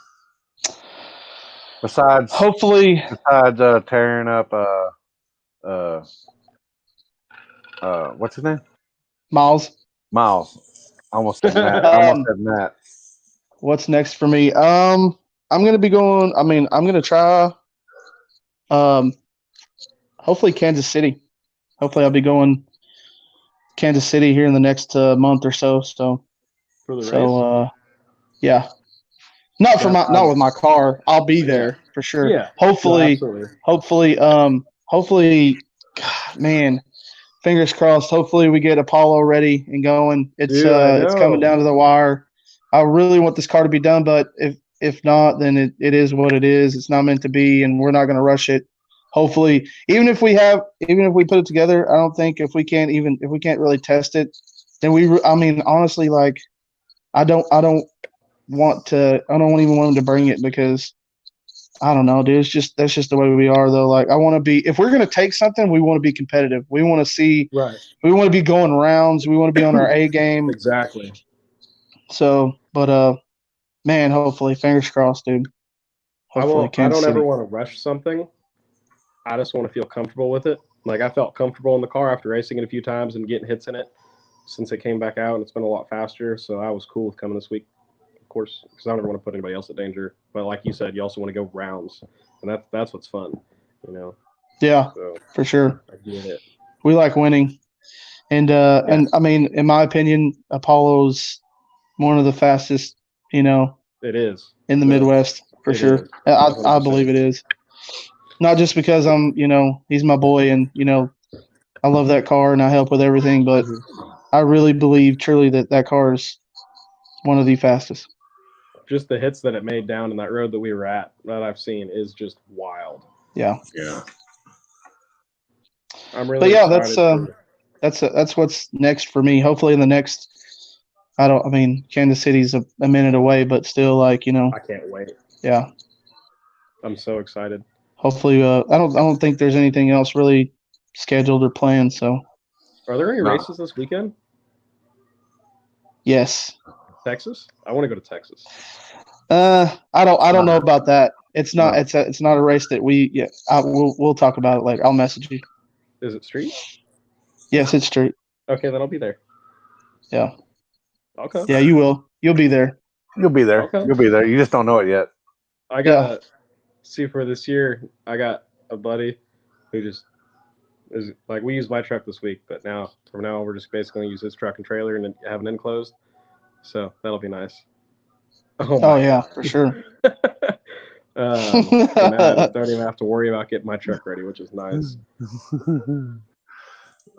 Besides tearing up what's his name? Miles. Almost said Matt. What's next for me? I'm gonna be going. I'm gonna try. Hopefully Kansas City. Hopefully I'll be going Kansas City here in the next month or so. So for the race. Yeah. Not with my car. I'll be there for sure. Yeah. Hopefully, God, man, fingers crossed. Hopefully we get Apollo ready and going. It's coming down to the wire. I really want this car to be done, but if not, then it is what it is. It's not meant to be, and we're not going to rush it. Hopefully, even if we put it together, I don't think if we can't really test it, then honestly, like I don't even want him to bring it because I don't know, dude. That's just the way we are, though. Like, I want to be. If we're gonna take something, we want to be competitive. We want to see. Right. We want to be going rounds. We want to be on our A game. Exactly. So, but man, hopefully, fingers crossed, dude. Hopefully, I Kansas don't ever City. want to rush something. I just want to feel comfortable with it. Like, I felt comfortable in the car after racing it a few times and getting hits in it since it came back out, and it's been a lot faster. So I was cool with coming this week, of course, because I don't ever want to put anybody else at danger. But like you said, you also want to go rounds, and that's what's fun, you know. Yeah, So for sure. I get it. We like winning, and I mean, in my opinion, Apollo's one of the fastest, you know, It is in the Midwest for It sure. is. I 100%. believe it is. Not just because he's my boy, and I love that car and I help with everything, but I really believe truly that car is one of the fastest. Just the hits that it made down in that road that we were at that I've seen is just wild. Yeah. Yeah. I'm really But yeah, excited. that's what's next for me. Hopefully in the next, Kansas City's a minute away, but still, like, I can't wait. Yeah. I'm so excited. Hopefully, I don't think there's anything else really scheduled or planned. So. Are there any races this weekend? Yes. Texas? I want to go to Texas. I don't know about that. It's not. No. It's not a race that we. Yeah. We'll talk about it later. I'll message you. Is it street? Yes, it's street. Okay, then I'll be there. Yeah. Okay. Yeah, you will. You'll be there. You'll be there. Okay. You'll be there. You just don't know it yet. I got see for this year. I got a buddy who just is like, we use my truck this week, but from now on we're just basically gonna use his truck and trailer and have an enclosed. So that'll be nice. Oh yeah, for sure. Now I don't even have to worry about getting my truck ready, which is nice.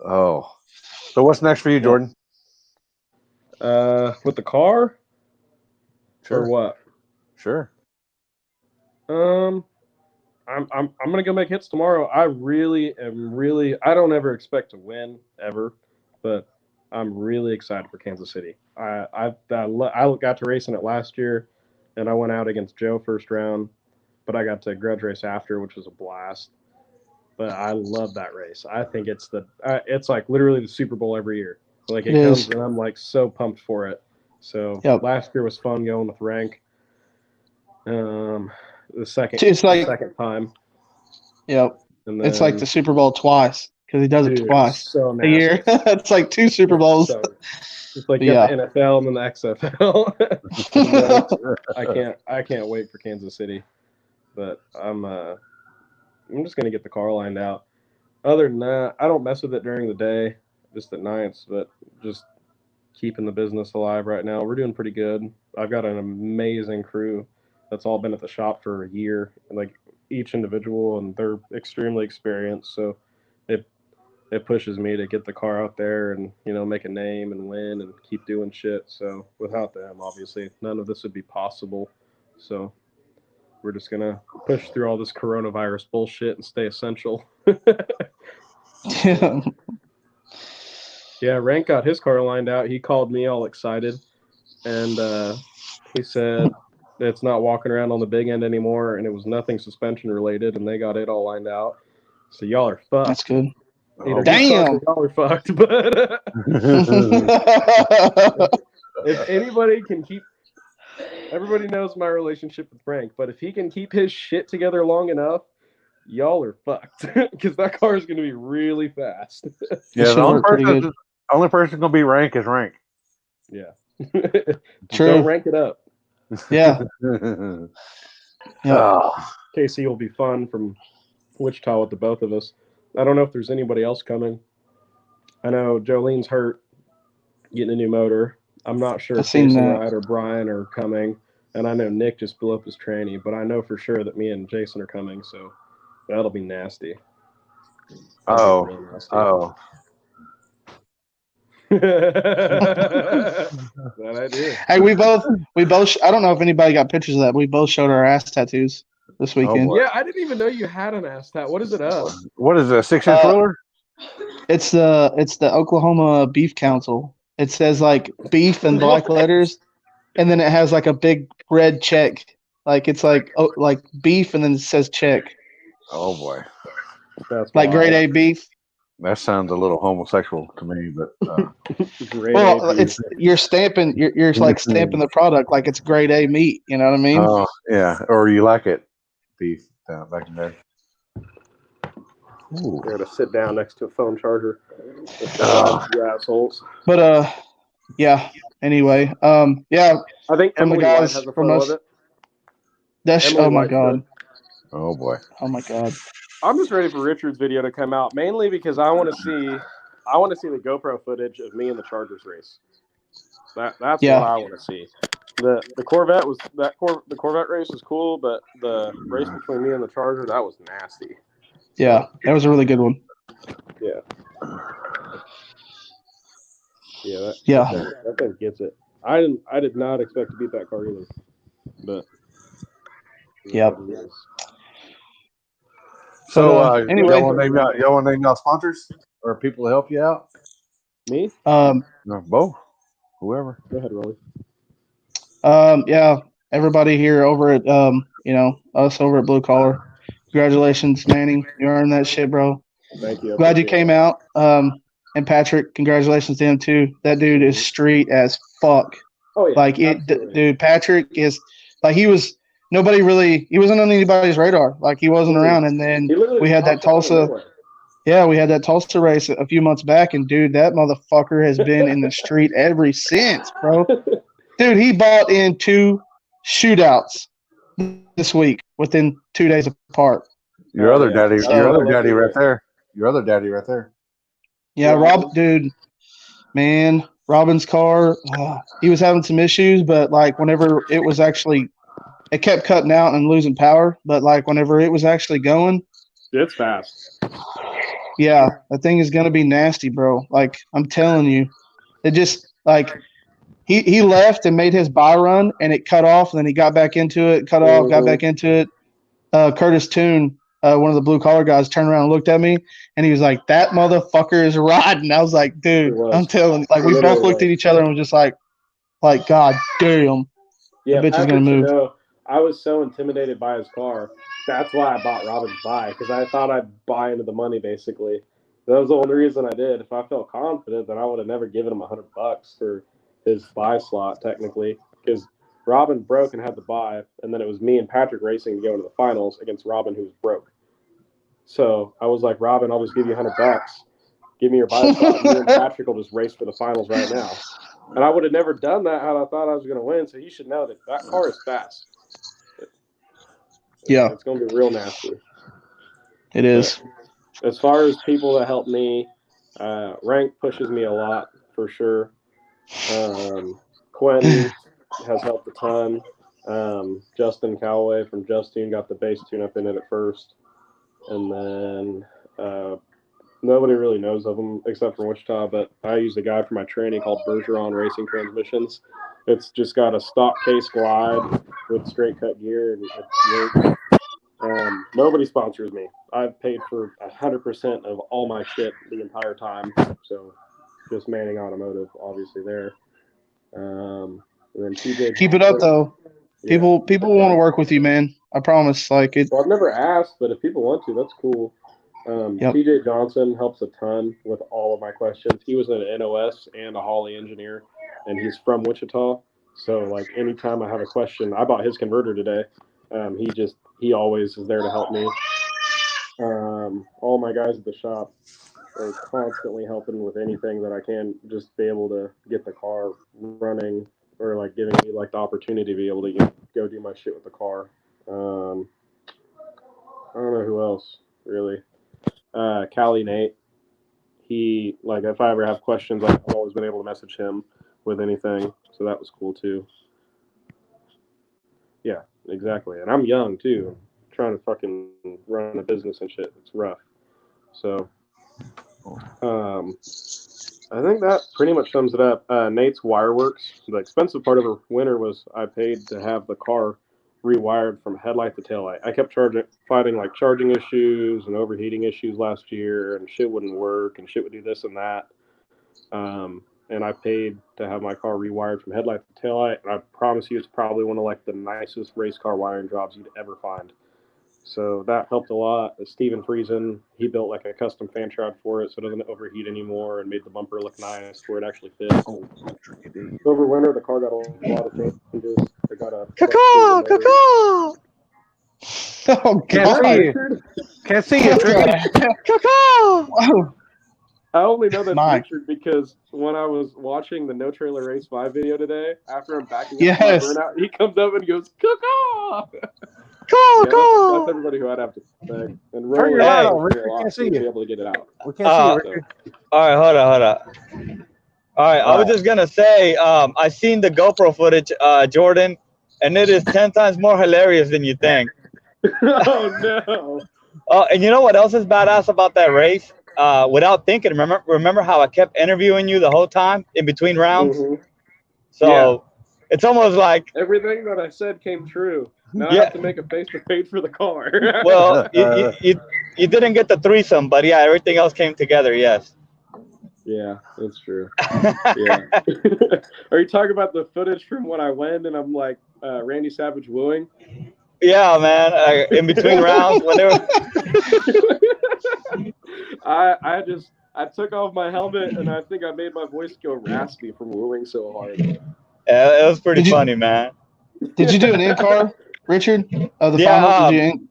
Oh, so what's next for you, Jordan? With the car, Sure. or what? Sure. I'm gonna go make hits tomorrow. I really am. I don't ever expect to win ever, but I'm really excited for Kansas City. I got to race in it last year, and I went out against Joe first round, but I got to grudge race after, which was a blast. But I love that race. I think it's like literally the Super Bowl every year. Like it comes, and I'm like so pumped for it. So last year was fun going with Rank. The second time. Yep. And then, it's like the Super Bowl twice because he does it twice so a year. It's like two Super Bowls. So, it's like the NFL and then the XFL. I can't wait for Kansas City, but I'm just gonna get the car lined out. Other than that, I don't mess with it during the day, just at nights, but just keeping the business alive right now. We're doing pretty good. I've got an amazing crew that's all been at the shop for a year, and like each individual, and they're extremely experienced. So it pushes me to get the car out there and, make a name and win and keep doing shit. So without them, obviously, none of this would be possible. So we're just going to push through all this coronavirus bullshit and stay essential. Yeah, Rank got his car lined out. He called me all excited, and he said it's not walking around on the big end anymore, and it was nothing suspension related, and they got it all lined out. So y'all are fucked. That's good. Either damn. Y'all are fucked, but if anybody can keep, everybody knows my relationship with Frank, but if he can keep his shit together long enough, y'all are fucked, because that car is going to be really fast. Yeah, the only person going to be Rank is Rank. Yeah. True. Don't rank it up. Yeah. KC will be fun from Wichita with the both of us. I don't know if there's anybody else coming. I know Jolene's hurt, getting a new motor. I'm not sure if Jason Wright or Brian are coming. And I know Nick just blew up his tranny, but I know for sure that me and Jason are coming, so that'll be nasty. Oh. That I do. Hey, we both. I don't know if anybody got pictures of that. We both showed our ass tattoos this weekend. Yeah, I didn't even know you had an ass tat. What is it of? What is it? A 6-inch roller? It's the Oklahoma Beef Council. It says like beef in black letters, and then it has like a big red check, like it's like beef, and then it says check, Oh boy, That's like grade A wild. beef. that sounds a little homosexual to me, but Grade Well, A beef. you're stamping, you're like stamping the product like it's grade A meat. You know what I mean? oh yeah, or you like it beef back in there. Ooh. They're gonna sit down next to a phone charger. Oh. You assholes. But yeah. Anyway, yeah. I think From the Emily White guys has a from photo us. of it. That's Emily oh my White god, should. Oh boy. oh my god. I'm just ready for Richard's video to come out, mainly because I want to see the GoPro footage of me in the Chargers race. That's Yeah. what I want to see. The Corvette the Corvette race was cool, but the race between me and the Charger, that was nasty. Yeah, that was a really good one. Yeah. Yeah. That thing gets it. I did not expect to beat that car either, but Yep. So anyway. y'all want to name y'all sponsors or people to help you out? Me? No, both. Whoever. Go ahead, Rolly. Yeah, everybody here over at us over at Blue Collar. Congratulations, Manning. You earned that shit, bro. Thank you. Glad you came out. And Patrick, congratulations to him too. That dude is street as fuck. Oh yeah. Like dude, Patrick is like he wasn't on anybody's radar. Like he wasn't around. And then we had that Tulsa. Yeah, we had that Tulsa race a few months back, and dude, that motherfucker has been in the street ever since, bro. Dude, he bought in 2 shootouts this week within 2 days apart. Your other daddy right there. Your other daddy right there. Yeah, dude, man, Robin's car, he was having some issues, but like whenever it was actually, it kept cutting out and losing power, but like whenever it was actually going, it's fast. Yeah, that thing is gonna be nasty, bro. Like I'm telling you, it just like he left and made his buy run, and it cut off, and then he got back into it, cut off, got back into it. Curtis Toon, one of the blue collar guys, turned around and looked at me, and he was like, "That motherfucker is riding." I was like, "Dude, I'm telling you." Like we both looked at each other and was just like, God damn, yeah, the bitch is gonna move. I was so intimidated by his car. That's why I bought Robin's buy, because I thought I'd buy into the money, basically. That was the only reason I did. If I felt confident, then I would have never given him $100 for his buy slot, technically, because Robin broke and had the buy, and then it was me and Patrick racing to go into the finals against Robin, who was broke. So I was like, Robin, I'll just give you $100. Give me your buy slot, and me and Patrick will just race for the finals right now. And I would have never done that had I thought I was going to win, so he should know that car is fast. Yeah. It's going to be real nasty. It is. But as far as people that help me, Rank pushes me a lot, for sure. Quentin has helped a ton. Justin Calloway from Justine got the base tune-up in it at first. And then nobody really knows of them except for Wichita, but I use a guy for my training called Bergeron Racing Transmissions. It's just got a stock case glide with straight cut gear, and it works. Nobody sponsors me. I've paid for 100% of all my shit the entire time. So just Manning Automotive, obviously there. And then TJ. Keep it up though. Yeah. People want to work with you, man. I promise. Like it. Well, I've never asked, but if people want to, that's cool. TJ Johnson helps a ton with all of my questions. He was an NOS and a Holly engineer, and he's from Wichita. So, like, anytime I have a question, I bought his converter today. He always is there to help me. All my guys at the shop are constantly helping with anything that I can, just be able to get the car running, or like giving me like the opportunity to be able to go do my shit with the car. I don't know who else really. Callie Nate, he, like, if I ever have questions, I've always been able to message him with anything, so that was cool too. Yeah, exactly. And I'm young too, trying to fucking run a business and shit. It's rough. So I think that pretty much sums it up. Nate's Wireworks, the expensive part of the winter was I paid to have the car rewired from headlight to taillight. I kept fighting like charging issues and overheating issues last year, and shit wouldn't work, and shit would do this and that. and I paid to have my car rewired from headlight to taillight. And I promise you, it's probably one of like the nicest race car wiring jobs you'd ever find. So that helped a lot. Steven Friesen, he built like a custom fan shroud for it so it doesn't overheat anymore and made the bumper look nice where it actually fits. Over winter, the car got a lot of changes. They got a Caw. Oh, Can't God. see you. Can't see you. Tricky. Whoa. I only know that's Mike. Richard because when I was watching the No Trailer Race 5 video today, after I'm backing up Yes. my burnout, he comes up and goes, "Caw." That's everybody who I'd have to thank. And Turn your Roland light had on, to Richard. be a lot Can't see to be you. able to get it out. We can't see you, Richard. All right, hold on. All right, I was just gonna say, I seen the GoPro footage, Jordan, and it is 10 times more hilarious than you think. Oh no! And you know what else is badass about that race? Without thinking, remember how I kept interviewing you the whole time in between rounds? Mhm. So it's almost like, Everything that I said came true. Now I Yeah. have to make a face-to-face for the car. well, you didn't get the threesome, but yeah, everything else came together. Yes. Yeah, that's true. Yeah. Are you talking about the footage from when I went and I'm like Randy Savage wooing? Yeah, man. In between rounds, when they were. I took off my helmet and I think I made my voice go raspy from wooing so hard. Yeah, it was pretty Did you- funny, man. Did you do an in-car, Richard, of the Yeah, finals? Did you in-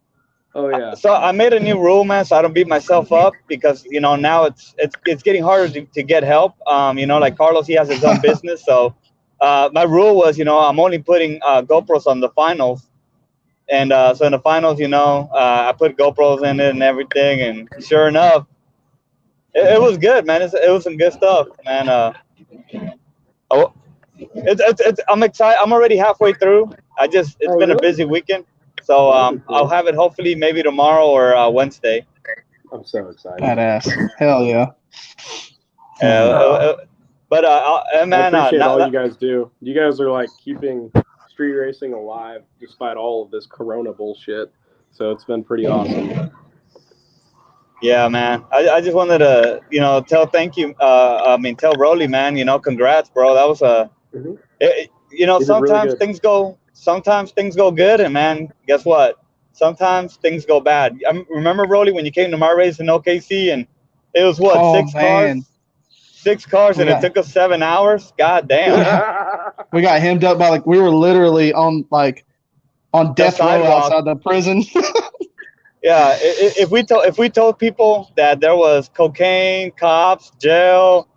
Oh yeah. So I made a new rule, man, so I don't beat myself up because now it's getting harder to get help. Like Carlos, he has his own business, so my rule was, I'm only putting GoPros on the finals, and so in the finals, I put GoPros in it and everything, and sure enough, it was good, man. It was some good stuff, man. I'm excited. I'm already halfway through. It's been really? a busy weekend. So I'll have it hopefully maybe tomorrow or Wednesday. I'm so excited. Badass. Hell yeah. But man, I appreciate all you guys do. You guys are like keeping street racing alive despite all of this Corona bullshit. So it's been pretty awesome. Yeah, man. I just wanted to tell thank you. Tell Rolly, man. Congrats, bro. That was Mhm. sometimes really sometimes things go good, and man, guess what? Sometimes things go bad. I remember, Rolly, when you came to my race in OKC, and it was what, Oh, 6 man. cars? 6 cars, and Yeah. it took us 7 hours. God damn. We got hemmed up by we were literally on death row sidewalk. outside the prison. Yeah, if we told people that there was cocaine, cops, jail,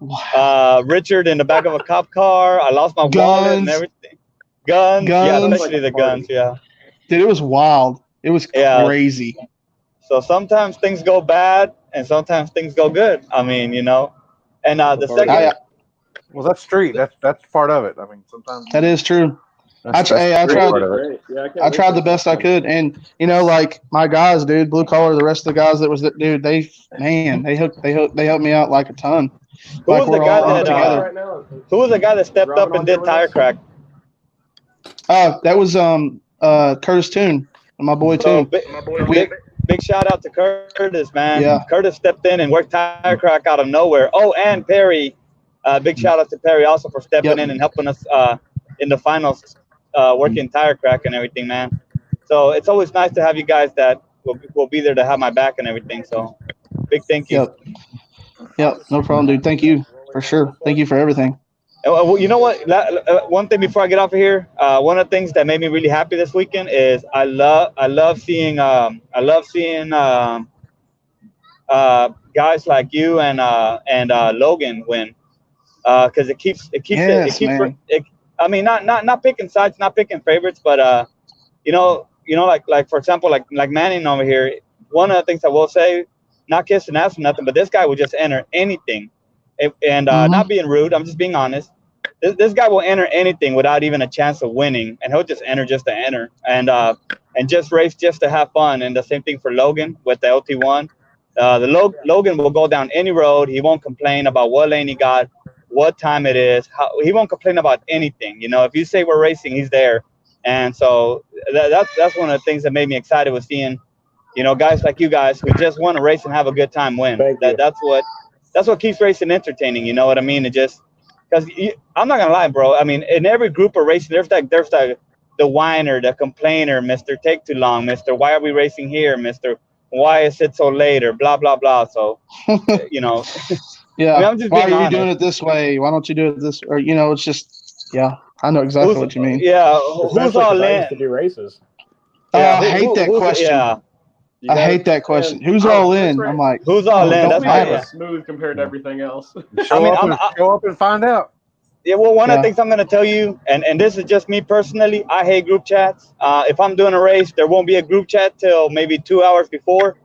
Richard in the back of a cop car, I lost my wallet and everything. Guns, yeah, Guns. especially the guns, yeah. Dude, it was wild. It was crazy. So sometimes things go bad and sometimes things go good. And the second. Well, that's street. That's part of it. Sometimes That is true. I tried the best I could, and my guys, dude, blue collar, the rest of the guys that was dude, they helped me out like a ton. Who was the guy that stepped up and did tire crack? That was Curtis Toon, my boy Toon. Big shout out to Curtis, man. Yeah. Curtis stepped in and worked tire crack out of nowhere. Oh, and Perry. Big shout out to Perry also for stepping in and helping us in the finals, working tire crack and everything, man. So it's always nice to have you guys that will be there to have my back and everything. So big thank you. Yep. No problem, dude. Thank you for sure. Thank you for everything. You know what? One thing before I get off of here, one of the things that made me really happy this weekend is I love seeing guys like you and Logan win, because it keeps not picking sides, not picking favorites, but like for example, like Manning over here. One of the things I will say, not kissing ass or nothing, but this guy will just enter anything. And not being rude, I'm just being honest. This guy will enter anything without even a chance of winning, and he'll just enter just to enter, and just race just to have fun. And the same thing for Logan with the LT1. Logan will go down any road. He won't complain about what lane he got, what time it is. He won't complain about anything. If you say we're racing, he's there. And so that's one of the things that made me excited was seeing, guys like you guys who just want to race and have a good time win. That's what keeps racing entertaining. You know what I mean? because I'm not gonna lie, bro. I mean, in every group of racing, there's the whiner, the complainer, Mister Take Too Long, Mister Why are we racing here, Mister Why is it so late, or blah blah blah. So, you know, Yeah. I mean, I'm just Why being are you honest. doing it this way? Why don't you do it this? Or it's just I know exactly what you mean. Yeah, who's Especially all 'cause I in? used to do races. Yeah, I hate that question. Yeah, You I gotta- hate that question. and Who's I all was just in? right. I'm like, who's all in? don't That's Hopefully it my was smooth compared to everything else. Show mean, up and find out. Yeah, well, one of the Yeah. things I'm going to tell you, and this is just me personally, I hate group chats. If I'm doing a race, there won't be a group chat till maybe 2 hours before,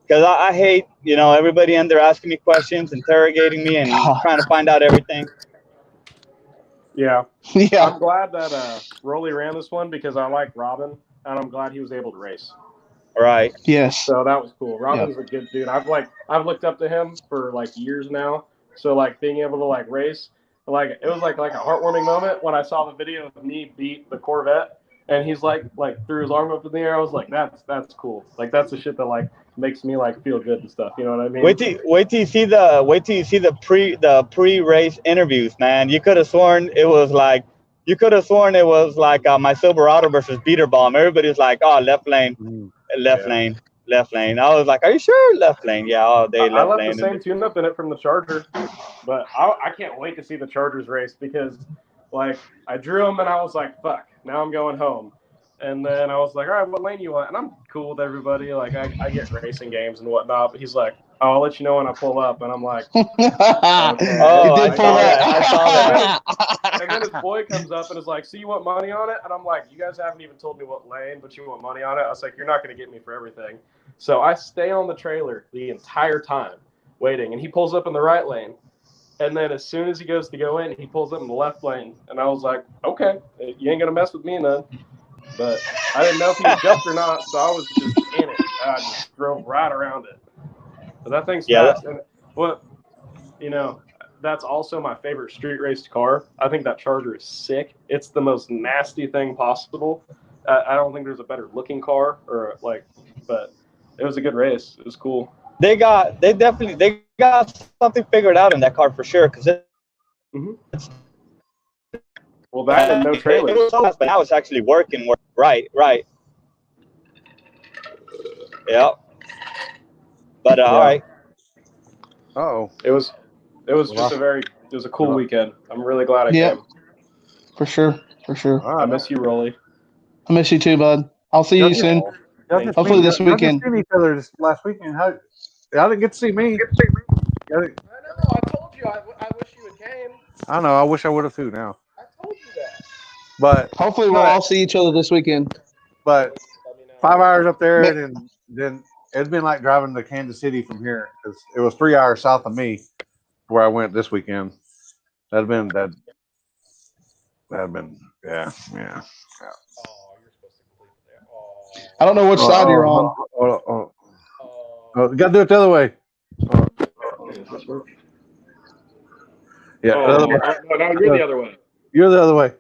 because I hate, everybody in there asking me questions, interrogating me, and God. trying to find out everything. Yeah. Yeah. I'm glad that Rolly ran this one because I like Robin, and I'm glad he was able to race. Right. Yes. So that was cool. Robin's a good dude. I've looked up to him for like years now. So like being able to like race, like it was like a heartwarming moment when I saw the video of me beat the Corvette, and he's like threw his arm up in the air. I was like, that's cool. Like that's the shit that like makes me like feel good and stuff. You know what I mean? Wait till you see the pre-race interviews, man. You could have sworn it was like my Silverado versus Beater Bomb. Everybody was like, oh, left lane, left lane, left lane. I was like, are you sure? Left lane, yeah, all day I left left lane. the same tune-up in it from the Charger, but I can't wait to see the Chargers race because, like, I drew them and I was like, fuck, now I'm going home. And then I was like, all right, what lane you want? And I'm cool with everybody. Like, I get racing games and whatnot, but he's like, oh, I'll let you know when I pull up. And I'm like, He Oh, did I pull saw that. that. I saw that. and then his boy comes up and is like, so you want money on it? And I'm like, you guys haven't even told me what lane, but you want money on it? I was like, you're not going to get me for everything. So I stay on the trailer the entire time waiting, and he pulls up in the right lane. And then as soon as he goes to go in, he pulls up in the left lane. And I was like, okay, you ain't going to mess with me none. But I didn't know if he jumped or not, so I was just in it. I just drove right around it. But that thing's fast. And that's also my favorite street race car. I think that Charger is sick. It's the most nasty thing possible. I don't think there's a better looking car but it was a good race. It was cool. They got something figured out in that car for sure. Well, that and no trailers. It was so fast, but now it's actually working. Right. Yeah. But all right. Oh, It was just it was a cool weekend. I'm really glad I came. For sure. all right. I miss you, Rolly. I miss you too, bud. I'll see you soon. Hopefully this weekend. Y'all just seen each other this last weekend. Y'all didn't get to see me. I know. I told you. I wish you had came. I know. I wish I would have too now. I told you that. But Hopefully we'll all see each other this weekend. But 5 hours up there, and then it'd been like driving to Kansas City from here because it was 3 hours south of me where I went this weekend. That'd been yeah. Oh, you're supposed to complete that. Oh. I don't know which side you're on. You got to do it the other way. Yeah. No, you're the other way. You're the other way.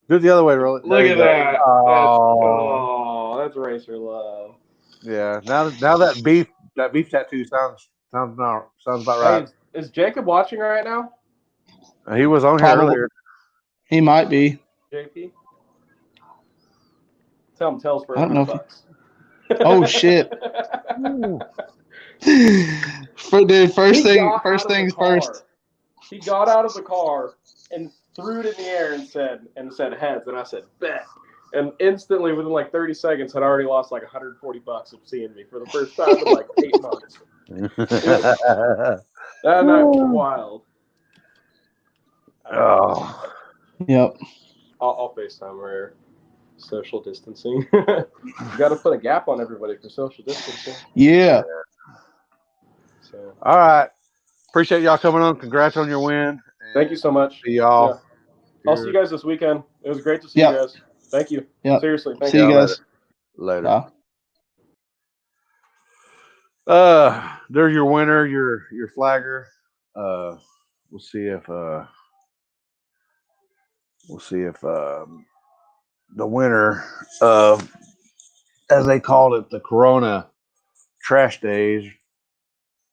Do it the other way, Rolly. Look at that. Oh. That's racer love. Yeah. Now that beef tattoo sounds about right. Hey, is Jacob watching right now? He was on here earlier. He might be. JP? Tell him tells for I don't know if $100. Oh shit. First things first. He got out of the car and threw it in the air and said heads, and I said bet. And instantly, within like 30 seconds, had already lost like $140 of seeing me for the first time in like 8 months. That night was wild. Oh. Yep. I'll FaceTime her. Social distancing. You got to put a gap on everybody for social distancing. Yeah. So. All right. Appreciate y'all coming on. Congrats on your win. Thank you so much. See y'all. Yeah. I'll see you guys this weekend. It was great to see you guys. Thank you. Yeah. Seriously. Thank See you guys later. There's your winner, your flagger. We'll see if the winner of, as they called it, the Corona Trash Days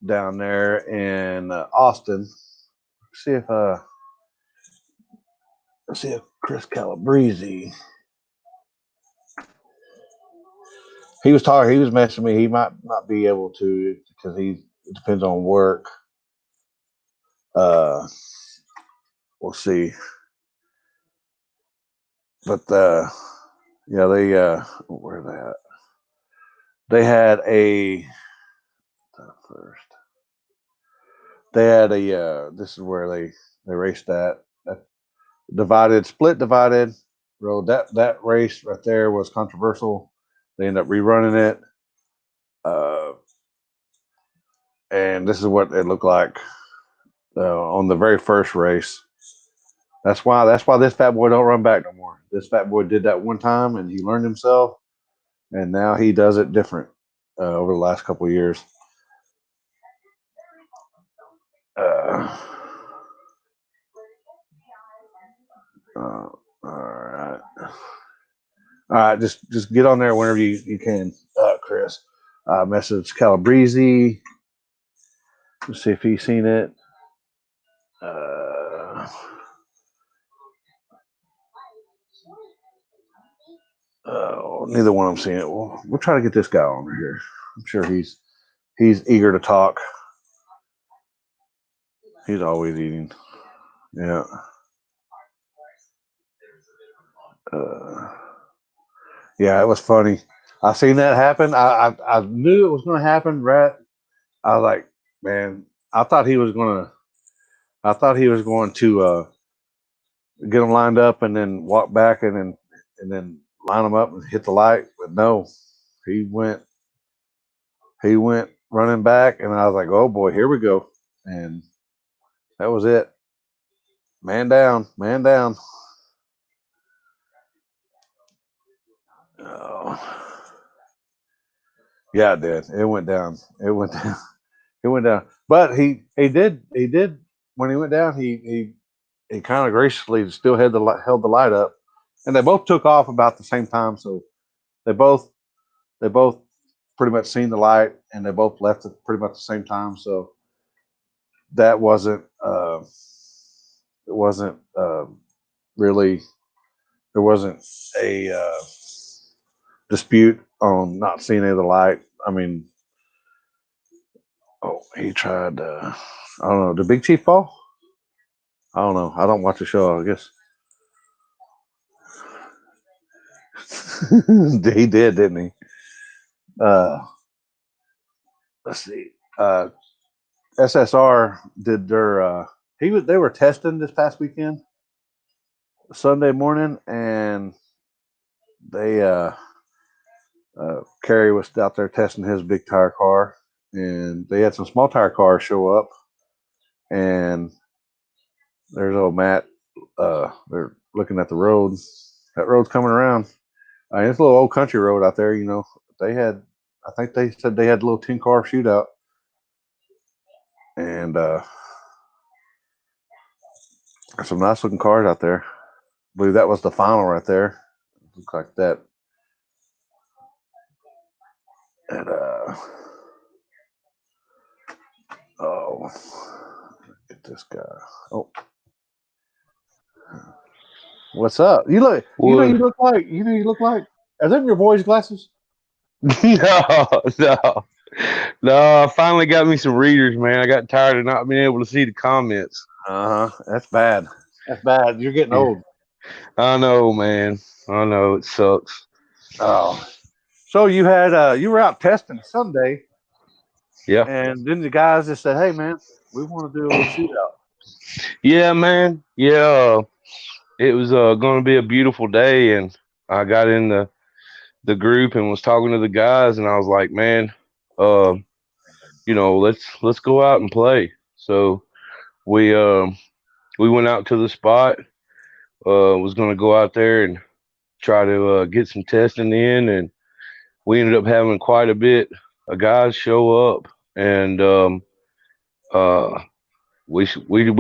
down there in Austin. See if Let's see if Chris Calabrese. He was talking. He was messaging me. He might not be able to because it depends on work. We'll see. But yeah, they where they at? They had a first. They had a. This is where they raced at. Split divided road. That race right there was controversial. They ended up rerunning it. And this is what it looked like on the very first race. That's why this fat boy don't run back no more. This fat boy did that one time and he learned himself, and now he does it different over the last couple of years. All right. Just get on there whenever you can, Chris. Message Calabrese. Let's see if he's seen it. Neither one of them seen it. We'll try to get this guy on here. I'm sure he's eager to talk. He's always eating. Yeah. Yeah, it was funny. I seen that happen. I knew it was going to happen. Right. I was like, man, I thought he was going to get them lined up and then walk back and then line them up and hit the light. But no, he went running back, and I was like, oh boy, here we go. And that was it. Man down. Oh. Yeah, it did. It went down. But he did when he went down. He kind of graciously still held the light up, and they both took off about the same time. So they both pretty much seen the light, and they both left at pretty much the same time. So that wasn't really, there wasn't a dispute on not seeing any of the light. I mean, he tried. I don't know. Did Big Chief fall? I don't know. I don't watch the show. I guess he did, didn't he? Let's see. SSR did their. They were testing this past weekend, Sunday morning, and they Kerry was out there testing his big tire car, and they had some small tire cars show up, and there's old Matt. They're looking at the road. That road's coming around. It's a little old country road out there. They had. I think they said they had a little 10-car shootout, and there's some nice looking cars out there. I believe that was the final right there. Looks like that. And get this guy. Oh, what's up? You look like. Are them your boys' glasses? No. I finally got me some readers, man. I got tired of not being able to see the comments. That's bad. You're getting old. I know, man. I know, it sucks. Oh, so you were out testing Sunday. Yeah. And then the guys just said, "Hey, man, we want to do a little shootout." Yeah, man. Yeah. It was going to be a beautiful day, and I got in the group and was talking to the guys, and I was like, man, let's go out and play. So we went out to the spot. Was going to go out there and try to get some testing in, and we ended up having quite a bit of guys show up, and we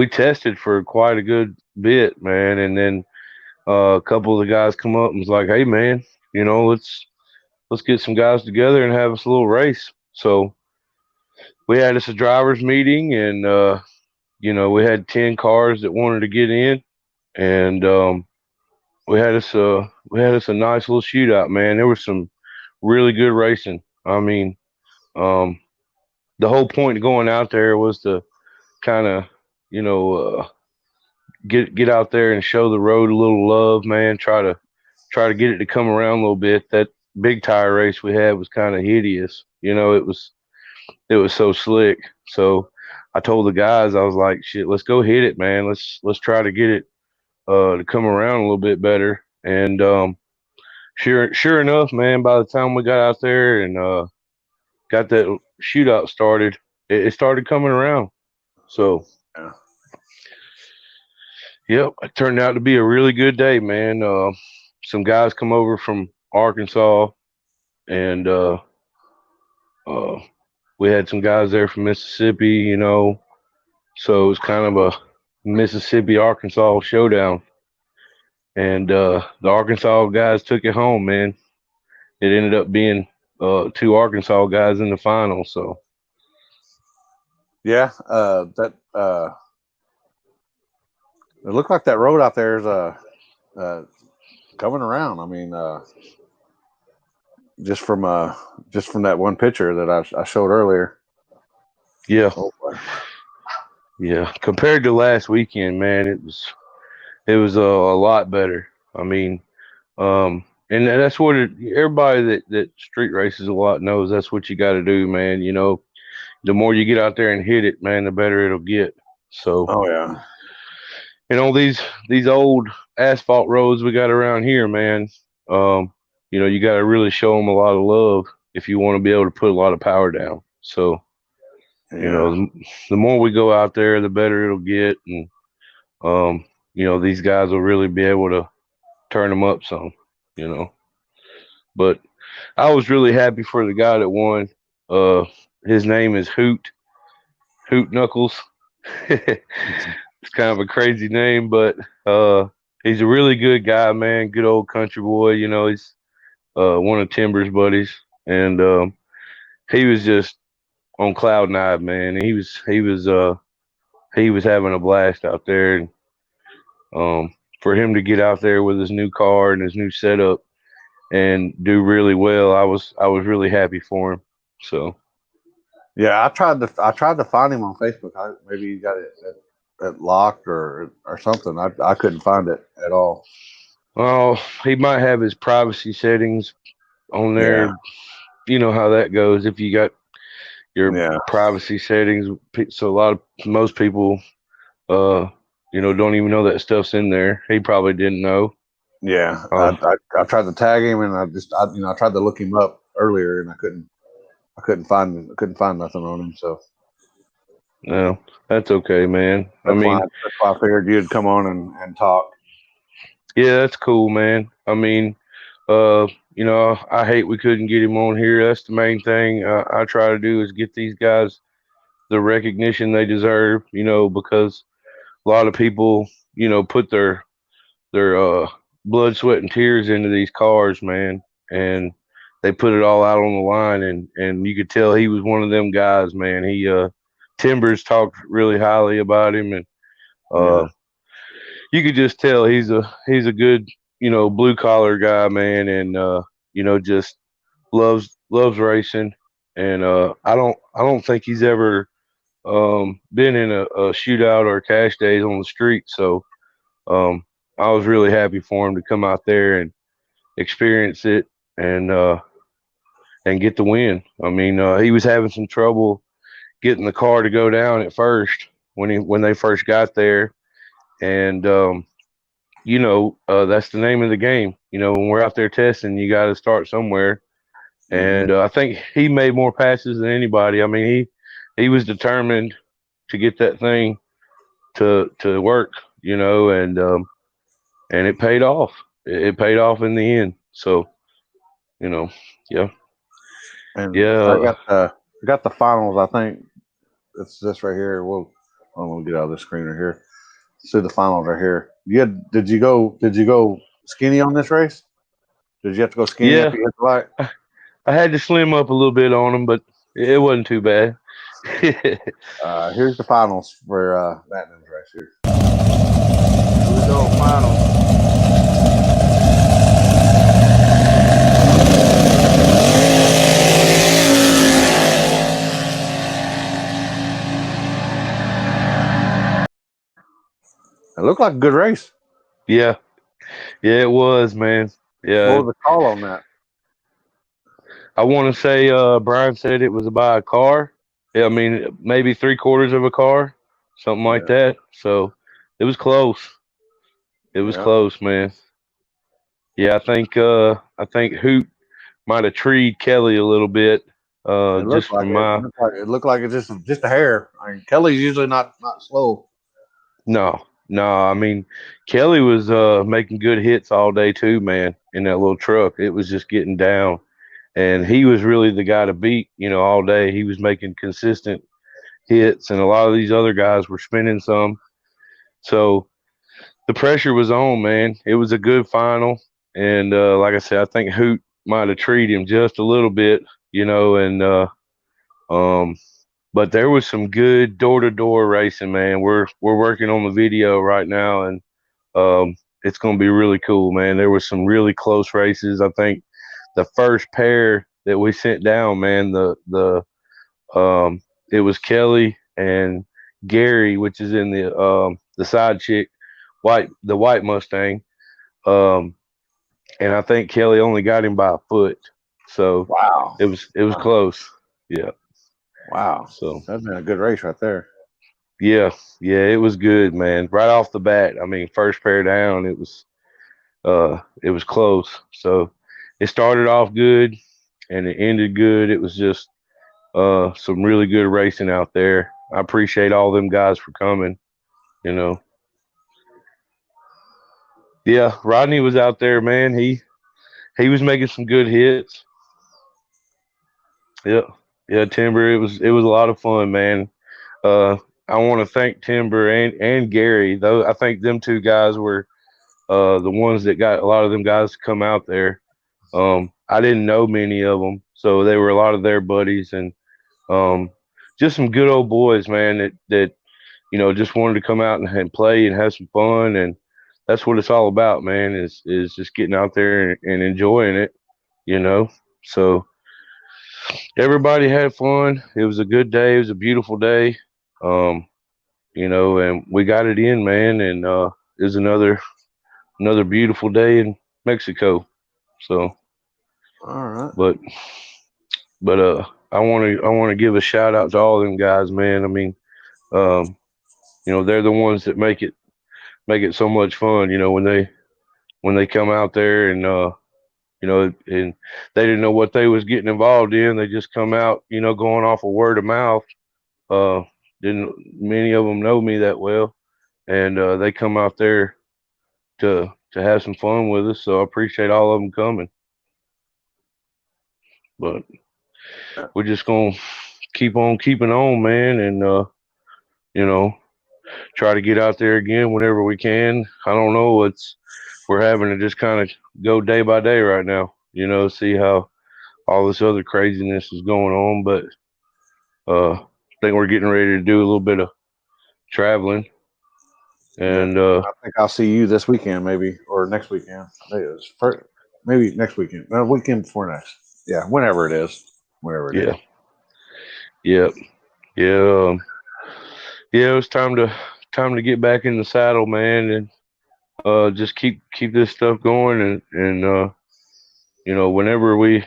tested for quite a good bit, man. And then a couple of the guys come up and was like, hey, man, let's get some guys together and have us a little race. So we had us a driver's meeting, and we had 10 cars that wanted to get in, and we had us a nice little shootout, man. There was some really good racing. I mean, um, the whole point of going out there was to kind of, you know, get out there and show the road a little love, man. Try to get it to come around a little bit. That big tire race we had was kind of hideous. You know, it was so slick. So I told the guys, I was like, shit, let's go hit it, man. Let's try to get it to come around a little bit better. And sure enough, man, by the time we got out there and got that shootout started, it started coming around. So Yeah. yep, it turned out to be a really good day, man. Some guys come over from Arkansas, and uh, we had some guys there from Mississippi, you know. So it was kind of a Mississippi Arkansas showdown, and the Arkansas guys took it home, man. It ended up being two Arkansas guys in the final. So Yeah, that it looked like that road out there is coming around. I mean, just from that one picture that I showed earlier. yeah, Oh, boy. yeah. Compared to last weekend, man, it was a lot better. I mean, and that's what everybody that street races a lot knows. That's what you got to do, man. You know, the more you get out there and hit it, man, the better it'll get. So, Oh yeah, you know, these old asphalt roads we got around here, man. You know, you got to really show them a lot of love if you want to be able to put a lot of power down. So, yeah. you know, the more we go out there, the better it'll get, and you know, these guys will really be able to turn them up some. You know, but I was really happy for the guy that won. His name is Hoot Knuckles. It's kind of a crazy name, but he's a really good guy, man. Good old country boy. You know, he's one of Timber's buddies, and he was just on cloud nine, man. He was having a blast out there, and for him to get out there with his new car and his new setup and do really well, I was really happy for him. So Yeah, I tried to find him on Facebook. Maybe he got it at locked or something. I couldn't find it at all. well, he might have his privacy settings on there. Yeah. You know how that goes. If you got your Yeah. privacy settings, so most people, you know, don't even know that stuff's in there. He probably didn't know. Yeah, I tried to tag him, and I tried to look him up earlier, and I couldn't find nothing on him. So No, that's okay, man. that's why I figured you'd come on and talk. Yeah, that's cool, man. I mean, you know, I hate we couldn't get him on here. That's the main thing I try to do is get these guys the recognition they deserve, you know, because a lot of people, you know, put their blood, sweat, and tears into these cars, man, and they put it all out on the line, and you could tell he was one of them guys, man. He Timbers talked really highly about him, and you could just tell he's a good, you know, blue collar guy, man, and you know, just loves racing, and I don't think he's ever been in a shootout or cash days on the street, so I was really happy for him to come out there and experience it and get the win. I mean, he was having some trouble getting the car to go down at first when they first got there, and you know, that's the name of the game. You know, when we're out there testing, you got to start somewhere. And I think he made more passes than anybody. I mean, he was determined to get that thing to work. You know, and it paid off. It paid off in the end. So, you know, yeah. And Yeah. I got the finals. I think it's this right here. I'm gonna get out of this screen right here. See the finals right here. Did you go skinny on this race? Did you have to go skinny Yeah. after you hit the light? I had to slim up a little bit on him, but it wasn't too bad. Here's the finals for that race here. go final. It looked like a good race. Yeah, it was, man. Yeah, What was the call on that? I want to say Brian said it was by a car. Yeah, I mean maybe 3/4 of a car, something like that. So it was close. It was Yeah. close, man. Yeah, I think Hoot might have treed Kelly a little bit. It Just looked like from it. my It looked like it's just a hair. I mean, Kelly's usually not slow. no. I mean Kelly was making good hits all day too, man. In that little truck, it was just getting down, and he was really the guy to beat. All day he was making consistent hits, and a lot of these other guys were spinning some. So the pressure was on, man. It was a good final, and like I said, I think Hoot might have treated him just a little bit, and um, but there was some good door to door racing, man. We're working on the video right now, and it's going to be really cool, man. There was some really close races. I think the first pair that we sent down, man, it was Kelly and Gary, which is in the side chick, the white Mustang. Um, and I think Kelly only got him by a foot. So Wow. it was close. Yeah. Wow. So That's been a good race right there. yeah, it was good, man. Right off the bat. I mean, first pair down, it was close. So it started off good and it ended good. It was just some really good racing out there. I appreciate all them guys for coming, you know. Yeah, Rodney was out there, man. He was making some good hits. Yeah. Yeah, Timber, it was a lot of fun, man. Uh I want to thank Timber and Gary. Though I think them two guys were the ones that got a lot of them guys to come out there. I didn't know many of them, so they were a lot of their buddies and um just some good old boys, man, that just wanted to come out and play and have some fun, and that's what it's all about, man. Is just getting out there and enjoying it, you know. So everybody had fun. It was a good day. It was a beautiful day, um, and we got it in, man. And it was another beautiful day in Mexico. So, All right. but I want to give a shout out to all them guys, man. I mean, um, they're the ones that make it so much fun. When they come out there and and they didn't know what they was getting involved in. They just come out, going off of word of mouth. Uh, didn't Many of them know me that well, and they come out there to have some fun with us. So I appreciate all of them coming. But we're just gonna keep on keeping on, man, and you know, try to get out there again whenever we can. I don't know. We're having to just kind of go day by day right now. See how all this other craziness is going on, but I think we're getting ready to do a little bit of traveling, and I think I'll see you this weekend, maybe, or next weekend. Maybe next weekend. No, weekend before next. Yeah, whenever it is. Whenever it is. yeah, yeah. It was time to get back in the saddle, man, and just keep this stuff going, and whenever we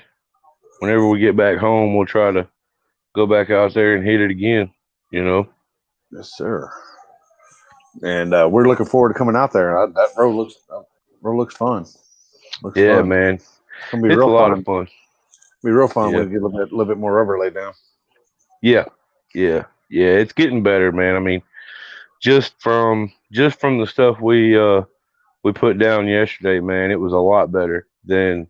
get back home, we'll try to go back out there and hit it again. Yes, sir. And we're looking forward to coming out there. That road looks fun. Looks Yeah, fun. man. It's gonna be It's real a lot fun. of fun. Be real fun Yeah. when we get a little bit more rubber laid down. Yeah. It's getting better, man. I mean, just from the stuff we put down yesterday, man, it was a lot better than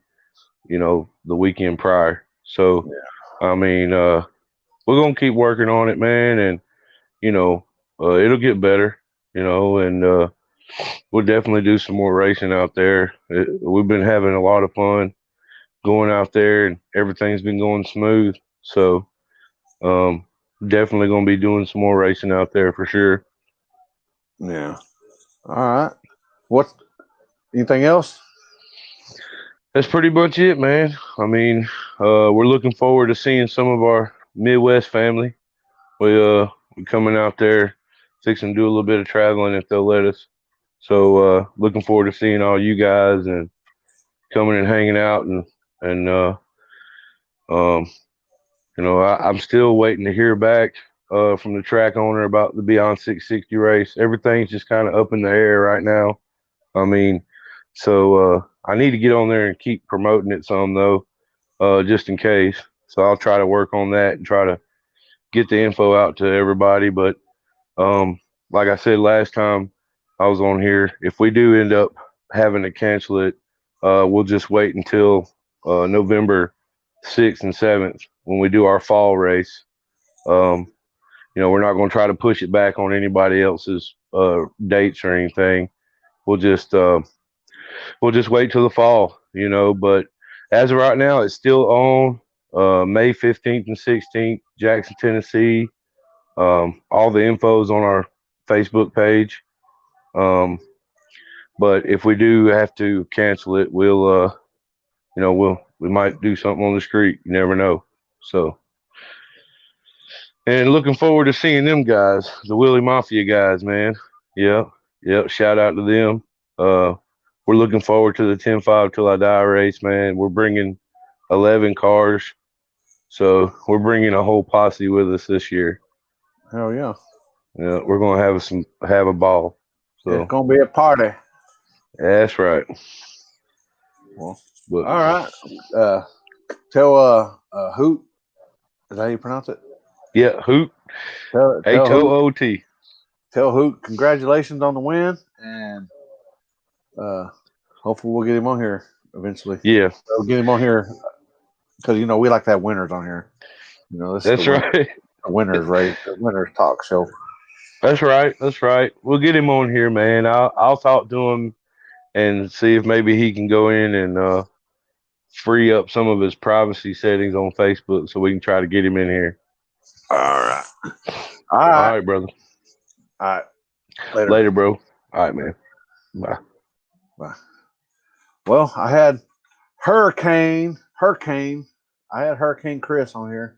the weekend prior. So, I mean, we're gonna keep working on it, man, and it'll get better, and we'll definitely do some more racing out there. We've been having a lot of fun going out there, and everything's been going smooth. So, definitely gonna be doing some more racing out there for sure. Yeah. All right. What? Anything else? That's pretty much it, man. I mean, we're looking forward to seeing some of our Midwest family. We're coming out there, fixing to do a little bit of traveling if they'll let us. So looking forward to seeing all you guys and coming and hanging out and um, I'm still waiting to hear back from the track owner about the Beyond 660 race. Everything's just kind of up in the air right now. I mean, so I need to get on there and keep promoting it some though, just in case. So I'll try to work on that and try to get the info out to everybody. But like I said last time I was on here, if we do end up having to cancel it, we'll just wait until November 6th and 7th when we do our fall race. We're not going to try to push it back on anybody else's dates or anything. We'll just wait till the fall, But as of right now, it's still on May 15th and 16th, Jackson, Tennessee. All the info is on our Facebook page. But if we do have to cancel it, we might do something on the street. You never know. So, and looking forward to seeing them guys, the Willie Mafia guys, man. Yep. Shout out to them. We're looking forward to the 10-5 Till I Die race, man. We're bringing 11 cars. So we're bringing a whole posse with us this year. Hell yeah. Yeah, we're going to have a ball. So It's going to be a party. That's right. Well, all right. Tell Hoot. Is that how you pronounce it? Yeah, Hoot. Hoot. Tell Hoot congratulations on the win, and hopefully we'll get him on here eventually. Yeah, we'll get him on here because we like to have winners on here. That's right. Winners race, the winners talk show. That's right. We'll get him on here, man. I'll talk to him and see if maybe he can go in and free up some of his privacy settings on Facebook so we can try to get him in here. All right. All right, brother. All right. Later, bro. All right, man. Bye. Well, I had Hurricane. I had Hurricane Chris on here.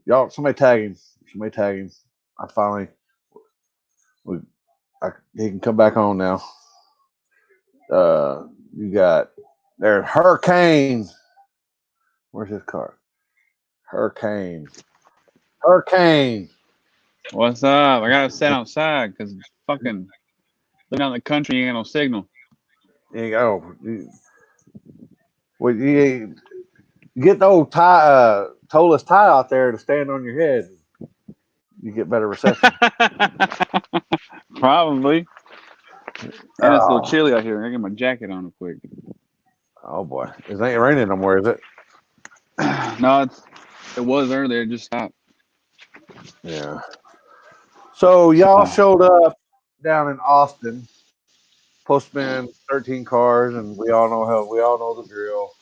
Y'all, somebody tag him. I finally, he can come back on now. You got there's Hurricane. Where's his car? Hurricane. What's up? I gotta sit outside because fucking living out in the country, you ain't got no signal. You go. You get the old toeless tie out there to stand on your head. You get better reception. Probably. And it's a little chilly out here. I gotta get my jacket on real quick. Oh boy, it ain't raining no more, is it? No, it was earlier. It just stopped. Yeah. So y'all showed up down in Austin. Postman 13 cars, and we all know the drill.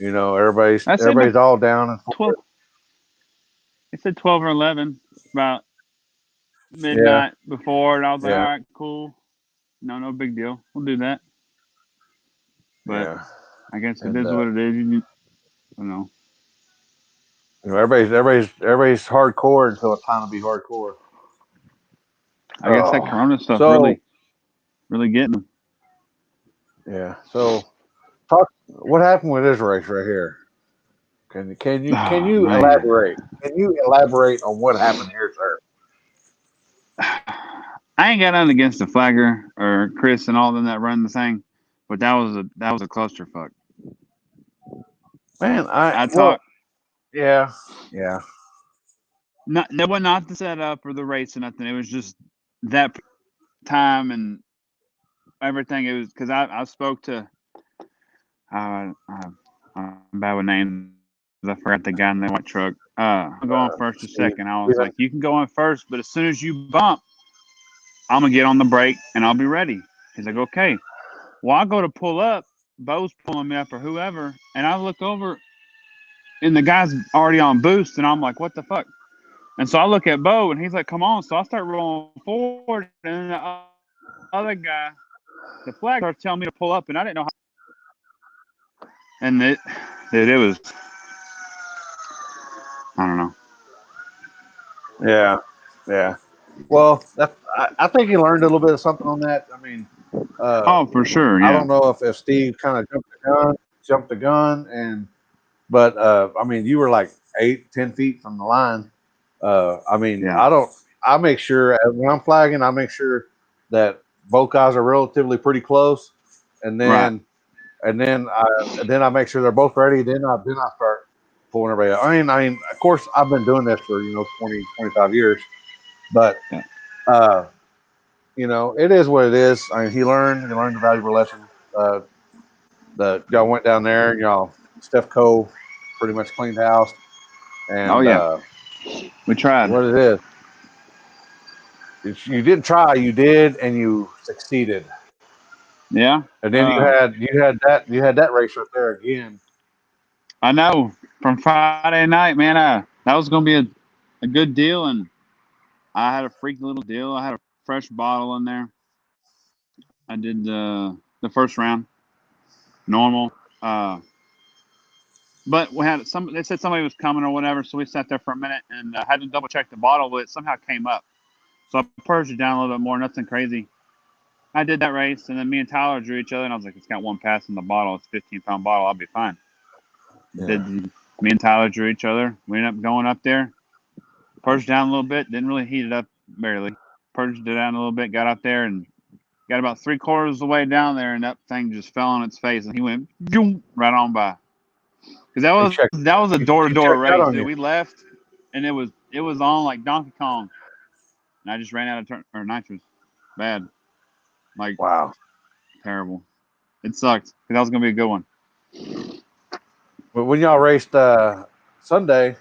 Everybody's all down and 12. It said 12 or 11 about midnight before, and I was like, all right, cool. No big deal. We'll do that. But I guess it is what it is. You know. Everybody's hardcore until it's time to be hardcore. I guess that Corona stuff really getting them. Yeah. So, what happened with this race right here? Can you elaborate? Can you elaborate on what happened here, sir? I ain't got nothing against the flagger or Chris and all them that run the thing, but that was a clusterfuck. Man, I thought. Yeah. Not the setup or the race or nothing. It was just that time and everything. It was because I spoke to I'm bad with names. I forgot the guy in the white truck. I'll go on first or second. I was like, you can go on first, but as soon as you bump, I'm gonna get on the brake and I'll be ready. He's like, okay. Well, I go to pull up, Bo's pulling me up or whoever, and I look over and the guy's already on boost, and I'm like, what the fuck? And so I look at Bo and he's like, come on. So I start rolling forward, and the other guy the flag started telling me to pull up, and I didn't know how. And it was, I don't know. Yeah, yeah. Well, I think he learned a little bit of something on that. I mean, Oh, for sure, I yeah. don't know if Steve kind of jumped the gun, but I mean, you were like 8, 10 feet from the line. I mean, Yeah. I make sure when I'm flagging, I make sure that both guys are relatively pretty close, and Right. then I make sure they're both ready. Then I start pulling everybody out. I mean, of course, I've been doing this for 20, 25 years, but Yeah. it is what it is. I mean, he learned a valuable lesson. Y'all went down there, and Steph Cove pretty much cleaned house, and Oh, yeah. We tried. what it is. You didn't try, you did, and you succeeded. Yeah. And then you had that race right there again. I know. From Friday night, man, that was going to be a good deal, and I had a freaky little deal. I had a fresh bottle in there. I did the first round, normal. But we had they said somebody was coming or whatever, so we sat there for a minute and had to double check the bottle, but it somehow came up. So I purged it down a little bit more, nothing crazy. I did that race, and then me and Tyler drew each other, and I was like, it's got one pass in the bottle. It's a 15-pound bottle. I'll be fine. Yeah. Me and Tyler drew each other. We ended up going up there, purged down a little bit, didn't really heat it up barely. Purged it down a little bit, got up there, and got about 3/4 of the way down there, and that thing just fell on its face, and he went right on by. Because that was a door-to-door race, dude. We left, and it was on like Donkey Kong, and I just ran out of nitrous. Bad, like wow, terrible. It sucked because that was gonna be a good one. But when y'all raced Sunday,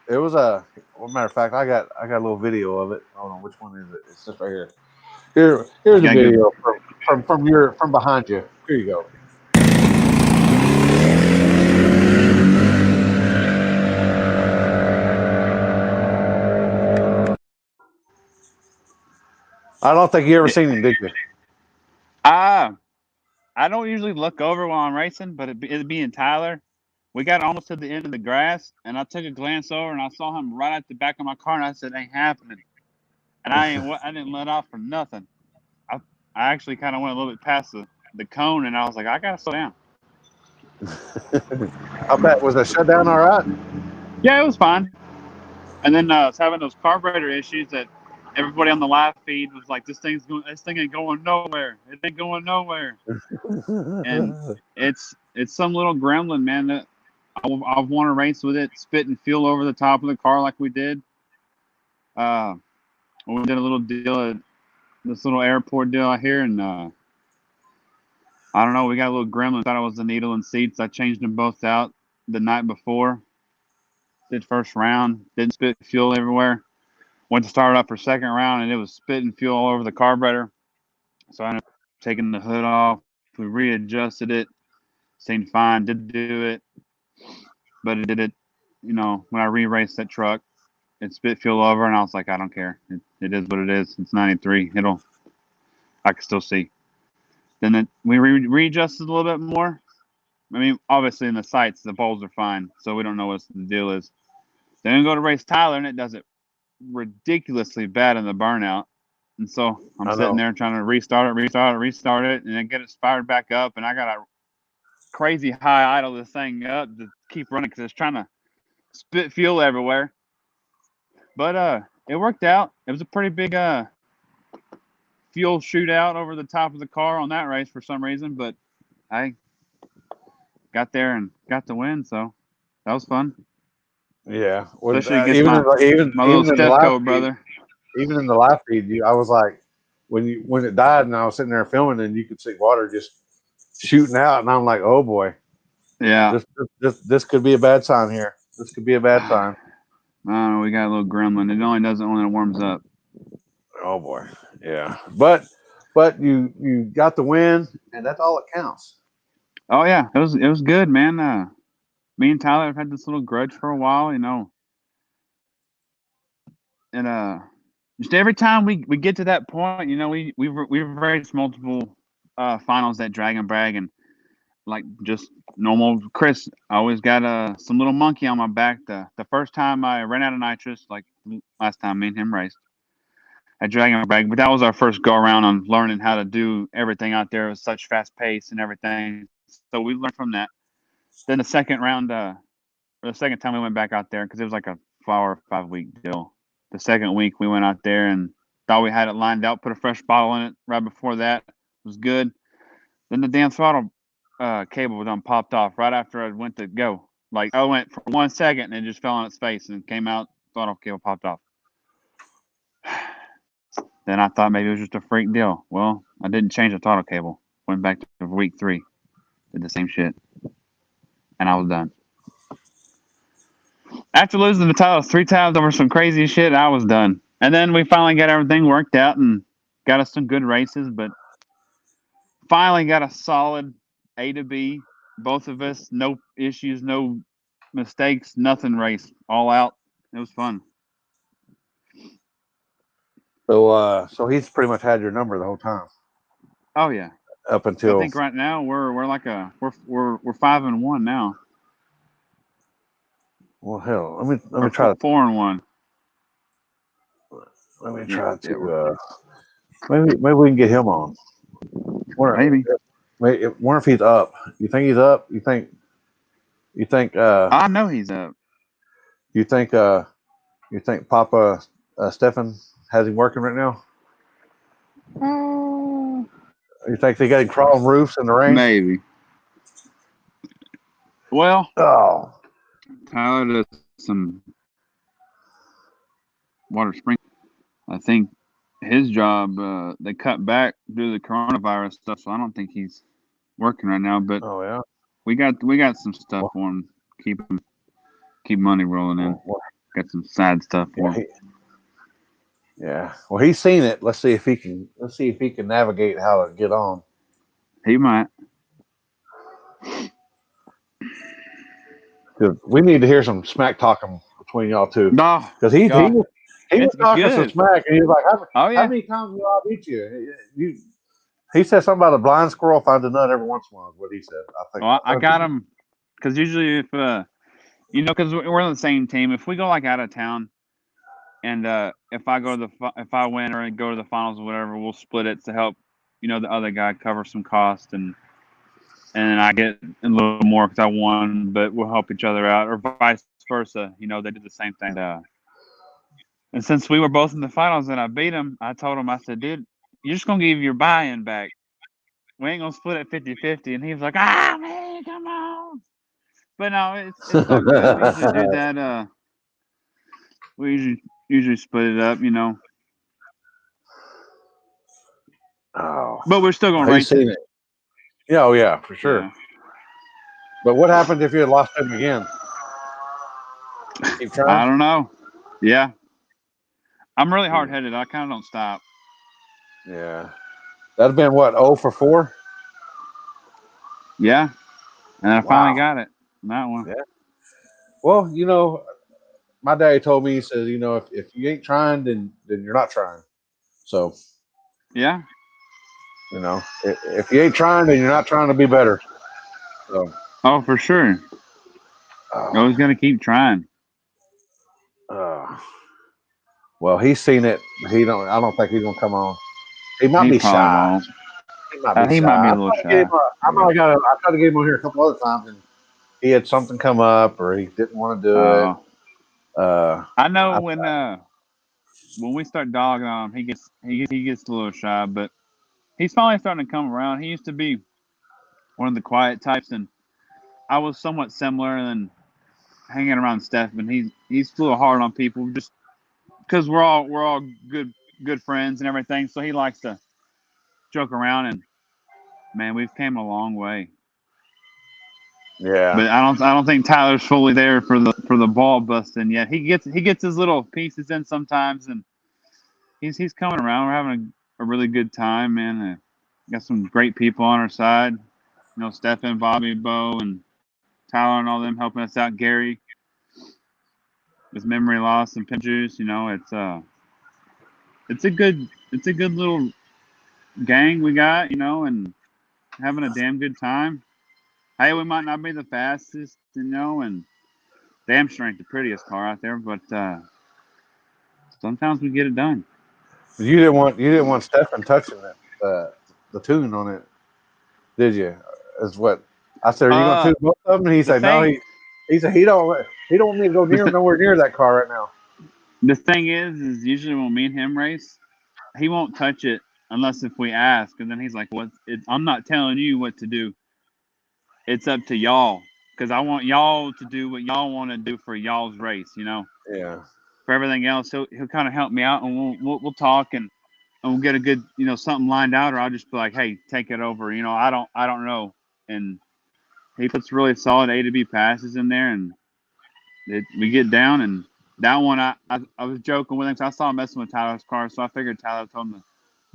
it was well, matter of fact, I got a little video of it. Hold on, which one is it? It's just right here. Here's the video from behind you. Here you go. I don't think you ever seen him, did you? I don't usually look over while I'm racing, but it'd be in Tyler. We got almost to the end of the grass, and I took a glance over, and I saw him right at the back of my car, and I said, "Ain't happening." And I didn't let off for nothing. I actually kind of went a little bit past the cone, and I was like, I gotta slow down. I bet was the shutdown all right? Yeah, it was fine. And then I was having those carburetor issues that everybody on the live feed was like, this thing ain't going nowhere. It ain't going nowhere. And it's some little gremlin, man, that I want to race with it, spit and fuel over the top of the car like we did. We did a little deal at this little airport deal out here, and I don't know, we got a little gremlin. Thought it was the needle and seats. I changed them both out the night before. Did first round, didn't spit fuel everywhere. Went to start up for second round, and it was spitting fuel all over the carburetor. So I ended up taking the hood off. We readjusted it. Seemed fine. Did do it. But it did it, when I re-raced that truck, it spit fuel over, and I was like, I don't care. It is what it is. It's 93. I can still see. Then we readjusted a little bit more. I mean, obviously in the sights, the poles are fine, so we don't know what the deal is. Then we go to race Tyler, and it does it ridiculously bad in the burnout. And so I'm sitting there trying to restart it, and then get it fired back up. And I got a crazy high idle this thing up to keep running because it's trying to spit fuel everywhere. But it worked out. It was a pretty big fuel shootout over the top of the car on that race for some reason. But I got there and got the win, so that was fun. Yeah, Especially against my little Stefco brother. Even in the live feed, I was like, when it died, and I was sitting there filming, and you could see water just shooting out, and I'm like, oh boy, yeah, this could be a bad sign here. This could be a bad sign. I don't know. We got a little gremlin. It only does it when it warms up. Oh boy, yeah. But you got the win, and that's all that counts. Oh yeah, it was good, man. Me and Tyler have had this little grudge for a while, and just every time we get to that point, we've raced multiple finals at Dragon Brag, and like just normal Chris, I always got some little monkey on my back. The first time I ran out of nitrous, like last time me and him raced at Dragon Brag, but that was our first go around on learning how to do everything out there. It was such fast pace and everything, so we learned from that. Then the second round, or the second time we went back out there, because it was like a 4 or 5 week deal. The second week we went out there and thought we had it lined out, put a fresh bottle in it right before that. It was good. Then the damn throttle cable was done popped off right after I went to go. Like I went for 1 second and it just fell on its face and came out. Throttle cable popped off. Then I thought maybe it was just a freak deal. Well, I didn't change the throttle cable. Went back to week 3, did the same shit, and I was done. After losing the title 3 times over some crazy shit, I was done. And then we finally got everything worked out and got us some good races, but finally got a solid A to B. Both of us, no issues, no mistakes, nothing race. All out. It was fun. So he's pretty much had your number the whole time Oh yeah. up I until. think right now we're like we're 5-1 now. Well, hell, let me Or try to 4-1. let me try Yeah, to maybe we can get him on. Maybe. Wonder if he's up. You think he's up? You think I know he's up. you think Papa Stefan has him working right now? You think they got him crawling roofs in the rain? Maybe. Well, Oh, Tyler does some water spring. I think his job they cut back due to the coronavirus stuff, so I don't think he's working right now. But oh yeah. we got some stuff for him. Keep money rolling in. Got some side stuff for him. Yeah. Well, he's seen it. Let's see if he can navigate how to get on. He might. We need to hear some smack talking between y'all two. No, Because he was It's talking some good. smack, and he was like, Oh yeah. how many times will I beat you? He said something about a blind squirrel finds a nut every once in a while, is what he said. I think. Well, I got him because usually if because we're on the same team. If we go like out of town, and if I win or go to the finals or whatever, we'll split it to help the other guy cover some cost, and I get a little more because I won, but we'll help each other out, or vice versa. They did the same thing. And since we were both in the finals and I beat him, I told him, I said, dude, you're just gonna give your buy-in back. We ain't gonna split it 50-50. And he was like, man, come on. But no, it's all good. We usually do that. We usually split it up, Oh, But we're still gonna he's race seen it. Yeah, oh yeah, for sure. Yeah. But what happens if you had lost him again? Keep trying. I don't know. Yeah. I'm really hard-headed. I kind of don't stop. Yeah. That'd have been what, 0 for 4? Yeah. And I finally got it. That one. Yeah. Well, my daddy told me, he says, if you ain't trying, then you're not trying. So, Yeah. if you ain't trying, then you're not trying to be better. So. Oh, for sure. Always gonna keep trying. Well, he's seen it. I don't think he's gonna come on. He might be shy. Won't. He might be a little shy. I tried to get him on here a couple other times, and he had something come up, or he didn't want to do it. I know when we start dogging on him, he gets a little shy, but he's finally starting to come around. He used to be one of the quiet types, and I was somewhat similar, and then hanging around Steph, and he's a little hard on people just because we're all good friends and everything. So he likes to joke around, and man, we've came a long way. Yeah, but I don't think Tyler's fully there for the ball busting yet. He gets his little pieces in sometimes, and he's coming around. We're having a really good time, man. Got some great people on our side. Stefan, Bobby, Bo, and Tyler, and all them helping us out. Gary with memory loss and pimp juice. It's a good little gang we got. And having a damn good time. Hey, we might not be the fastest, and damn sure ain't the prettiest car out there, but sometimes we get it done. You didn't want Stefan touching it, the tune on it, did you? Is what I said. Are you gonna tune both of them? And he said, no. He said he don't want me to go nowhere near that car right now. The thing is usually when me and him race, he won't touch it unless if we ask, and then he's like, I'm not telling you what to do. It's up to y'all, because I want y'all to do what y'all want to do for y'all's race, Yeah. For everything else, he'll kind of help me out, and we'll talk, and we'll get a good something lined out, or I'll just be like, hey, take it over. I don't know, and he puts really solid A to B passes in there, and we get down. And that one, I was joking with him because I saw him messing with Tyler's car, so I figured Tyler told him to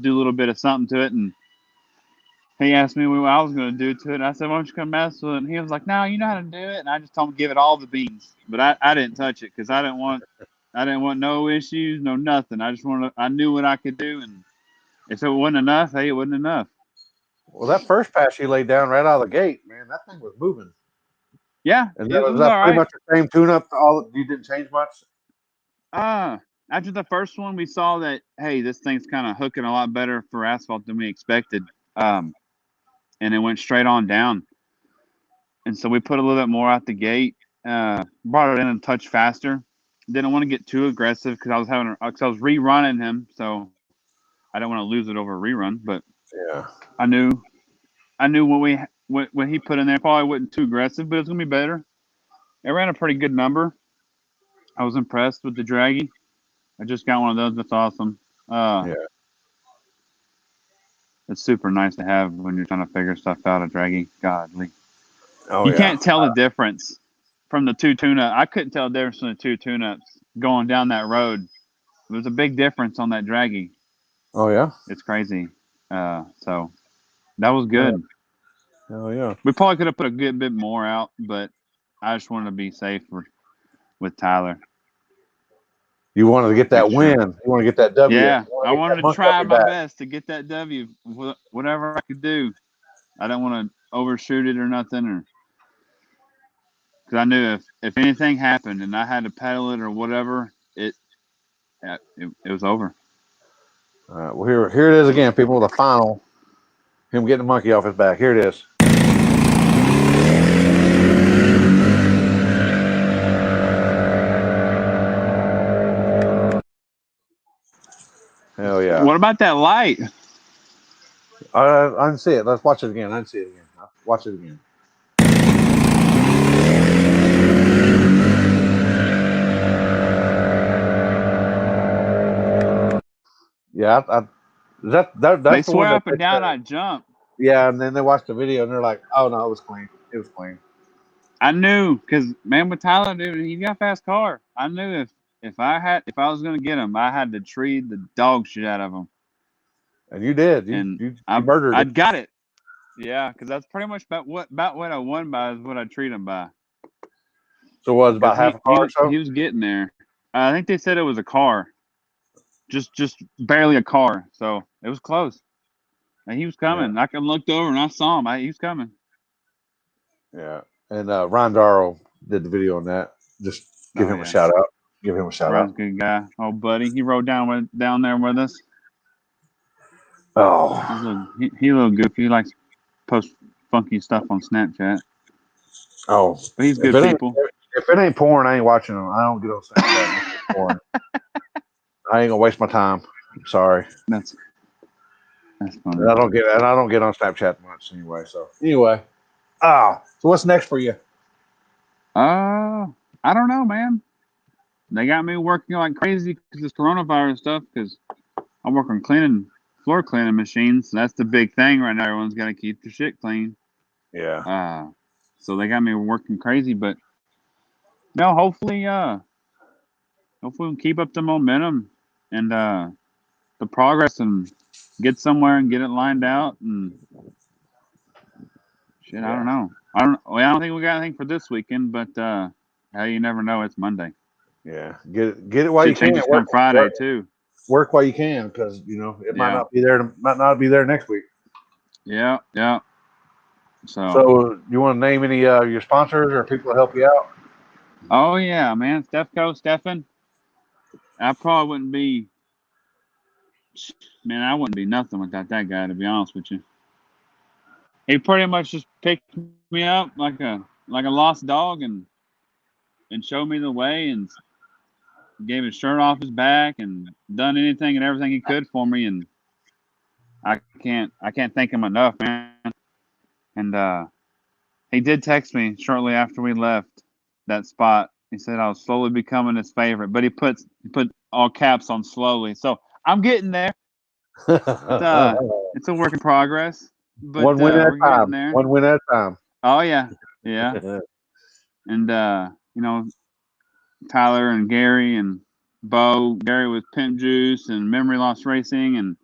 do a little bit of something to it, and he asked me what I was going to do to it. And I said, why don't you come mess with it? And he was like, no, you know how to do it. And I just told him to give it all the beans. But I didn't touch it because I didn't want no issues, no nothing. I knew what I could do. And if it wasn't enough, hey, it wasn't enough. Well, that first pass you laid down right out of the gate, man, that thing was moving. Yeah. And that was pretty much the same tune-up. You didn't change much? After the first one, we saw that, hey, this thing's kind of hooking a lot better for asphalt than we expected. And it went straight on down. And so we put a little bit more out the gate, brought it in a touch faster. Didn't want to get too aggressive because I was rerunning him, so I didn't want to lose it over a rerun. But yeah, I knew what he put in there probably wasn't too aggressive, but it's gonna be better. It ran a pretty good number. I was impressed with the draggy. I just got one of those. That's awesome. Yeah. It's super nice to have when you're trying to figure stuff out. A draggy, godly. Oh, you can't tell the difference from the two tune-ups. I couldn't tell the difference from the two tune-ups going down that road. There's a big difference on that draggy. Oh, yeah? It's crazy. So that was good. Oh, yeah. We probably could have put a good bit more out, but I just wanted to be safe with Tyler. You wanted to get that win. You want to get that W. Yeah, I wanted to try my best to get that W, whatever I could do. I didn't want to overshoot it or nothing, because I knew if anything happened and I had to pedal it or whatever, it was over. All right. Well, here it is again, people. The final. Him getting the monkey off his back. Here it is. Hell yeah. What about that light? I didn't see it. Let's watch it again. I didn't see it again. Watch it again. Yeah, that's they swear up and down I jumped. Yeah, and then they watched the video and they're like, "Oh no, it was clean. It was clean." I knew, because man, with Tyler, dude, he got a fast car. I knew if I was going to get him, I had to treat the dog shit out of him. And you did. You murdered it. I got it. Yeah, because that's pretty much about what I won by is what I treat him by. So it was about half a car or so? He was getting there. I think they said it was a car. Just barely a car. So it was close. And he was coming. Yeah. I looked over and I saw him. He was coming. Yeah. And Ron Darrow did the video on that. Just give him a shout out. Give him a shout Ron's out. Good guy. Oh, buddy. He rode down there with us. Oh. He a little goofy. He likes to post funky stuff on Snapchat. Oh. But he's good people. If it ain't porn, I ain't watching them. I don't get on Snapchat. Porn. I ain't gonna waste my time. I'm sorry. That's funny. And I don't get on Snapchat much anyway. So anyway. So what's next for you? I don't know, man. They got me working like crazy because this coronavirus stuff. Because I'm working floor cleaning machines. So that's the big thing right now. Everyone's got to keep their shit clean. Yeah. So they got me working crazy, but no, hopefully we'll keep up the momentum and the progress and get somewhere and get it lined out and shit. Yeah. I don't know. I don't think we got anything for this weekend, but you never know. It's Monday. Yeah, get it while you can. It's on Friday too. Work while you can, because it might not be there. Might not be there next week. Yeah. So you want to name any your sponsors or people to help you out? Oh yeah, man, Stefan. I probably wouldn't be. Man, I wouldn't be nothing without that guy. To be honest with you, he pretty much just picked me up like a lost dog and showed me the way and gave his shirt off his back and done anything and everything he could for me, and I can't thank him enough, man. And he did text me shortly after we left that spot. He said I was slowly becoming his favorite, but he put all caps on slowly. So I'm getting there. It's a work in progress, but One win at we're a time. getting there. One win at a time. Oh yeah. And Tyler and Gary and Bo. Gary with Pimp Juice and Memory Loss Racing, and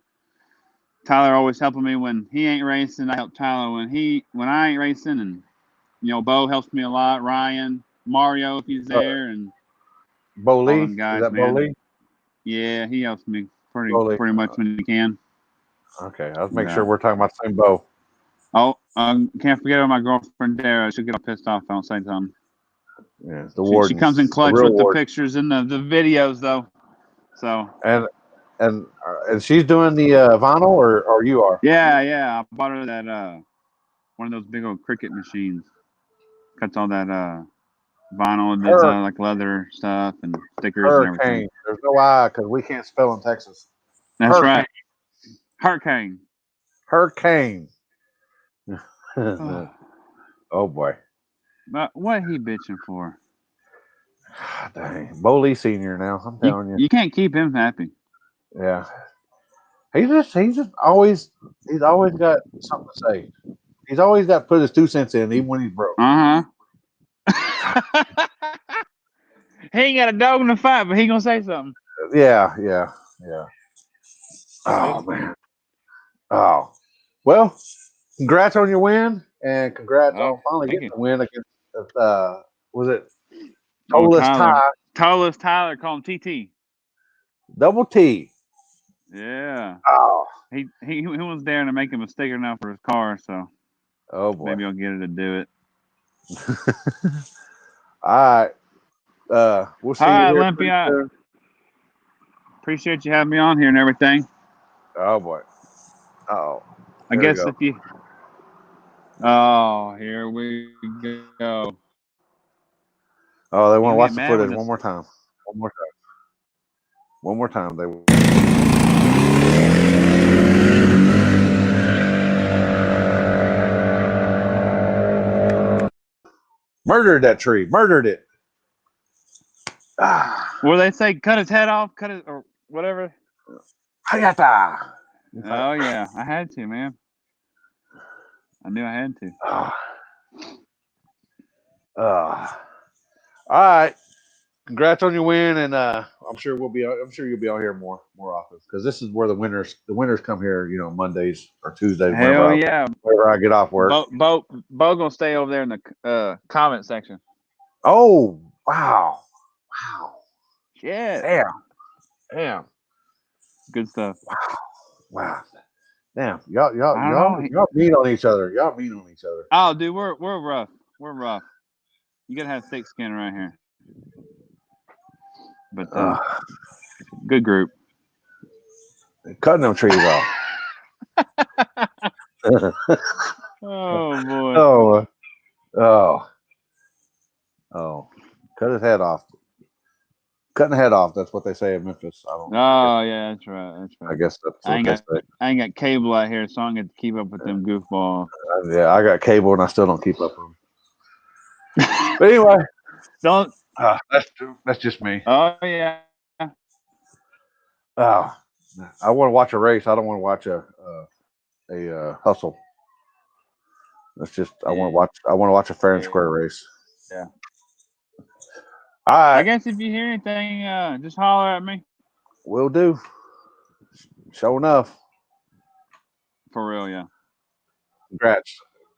Tyler always helping me when he ain't racing. I help Tyler when I ain't racing, and Bo helps me a lot. Ryan, Mario if he's there, and Bo all Lee. them guys, Is that man. Bo Lee? Yeah, he helps me Bo Lee. pretty much when he can. Okay, I'll make sure we're talking about the same Bo. Oh, can't forget about my girlfriend Dara. She'll get all pissed off if I don't say something. Yeah, the warden. She comes in clutch with the pictures and the videos, though. So and she's doing the vinyl, or you are? Yeah. I bought her that one of those big old Cricut machines. Cuts all that vinyl, does like leather stuff and stickers and everything. There's no I because we can't spell in Texas. That's right. Hurricane. Oh boy. But what he bitching for? Dang, Bo Lee Senior. Now I'm telling you, you can't keep him happy. Yeah, he's always got something to say. He's always got to put his 2 cents in, even when he's broke. He ain't got a dog in the fight, but he gonna say something. Yeah. Oh man. Oh well, congrats on your win, and congrats on finally getting the win against. Was it Tolus Tyler? Call him TT. Double T. Yeah. Oh. He was there to make him a sticker now for his car, so. Oh boy. Maybe I'll get her to do it. All right. We'll see you here. Olympia. Appreciate you having me on here and everything. Oh boy. Oh. I guess if you. Oh, here we go. Oh, they want to watch the footage one more time. One more time. They. Murdered that tree. Murdered it. Well, they say cut his head off, or whatever. Hayata. Oh yeah, I had to, man. I knew I had to. All right. Congrats on your win, and I'm sure you'll be on here more often because this is where the winners come here. Mondays or Tuesdays. Hell whenever I get off work. Bo gonna stay over there in the comment section. Oh wow. Yeah. Damn. Good stuff. Wow. Damn. Y'all mean on each other. Oh, dude, we're rough. We're rough. You gotta have thick skin right here. But good group. Cutting them trees off. Oh boy. Oh. Cut his head off. Cutting the head off. That's what they say in Memphis. I don't know. Oh yeah, that's right. I guess that's what I they say. I ain't got cable out here, so I don't get to keep up with them goofballs. Yeah, I got cable and I still don't keep up with them. But anyway, that's just me. Oh yeah. I want to watch a race. I don't want to watch a hustle. That's just I want to watch a fair and square race. Yeah. All right. I guess if you hear anything, just holler at me. Will do. Sure enough. For real, yeah.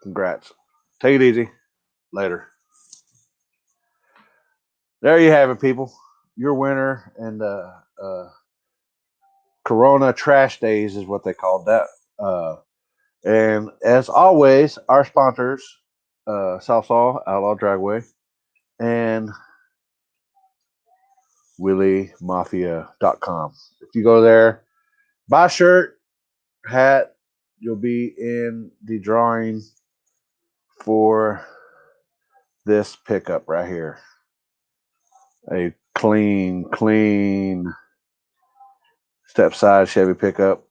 Congrats. Take it easy. Later. There you have it, people. Your winner and Corona Trash Days is what they called that. And as always, our sponsors, Southsaw, Outlaw Dragway, and WillieMafia.com. If you go there, buy a shirt, hat, you'll be in the drawing for this pickup right here. A clean step side Chevy pickup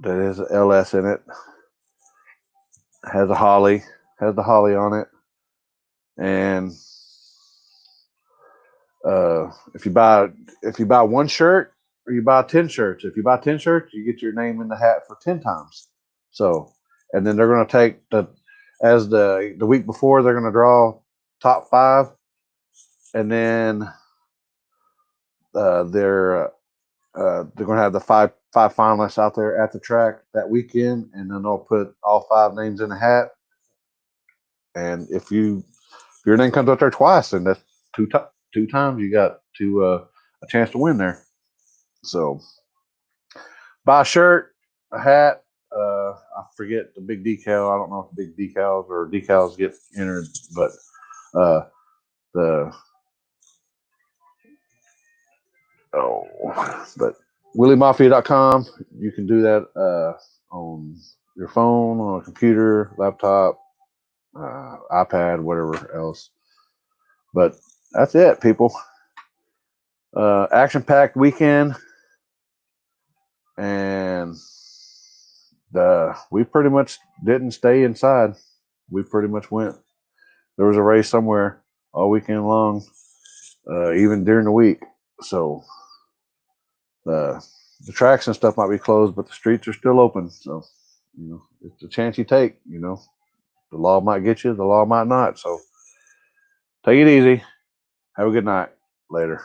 that is an LS in it. Has the Holly on it. And if you buy one shirt, or you buy 10 shirts. If you buy 10 shirts, you get your name in the hat for 10 times. So, and then they're going to take the week before, they're going to draw top 5, and then they're going to have the five finalists out there at the track that weekend, and then they'll put all 5 names in a hat. And if your name comes up there twice, then that's two times you got a chance to win there. So buy a shirt, a hat. I forget the big decal. I don't know if big decals get entered, but WillieMafia.com. You can do that on your phone, on a computer, laptop, iPad, whatever else. But that's it, people. Action-packed weekend, and we pretty much didn't stay inside. We pretty much went. There was a race somewhere all weekend long, even during the week. So the tracks and stuff might be closed, but the streets are still open. So, it's a chance you take. The law might get you, the law might not. So take it easy. Have a good night. Later.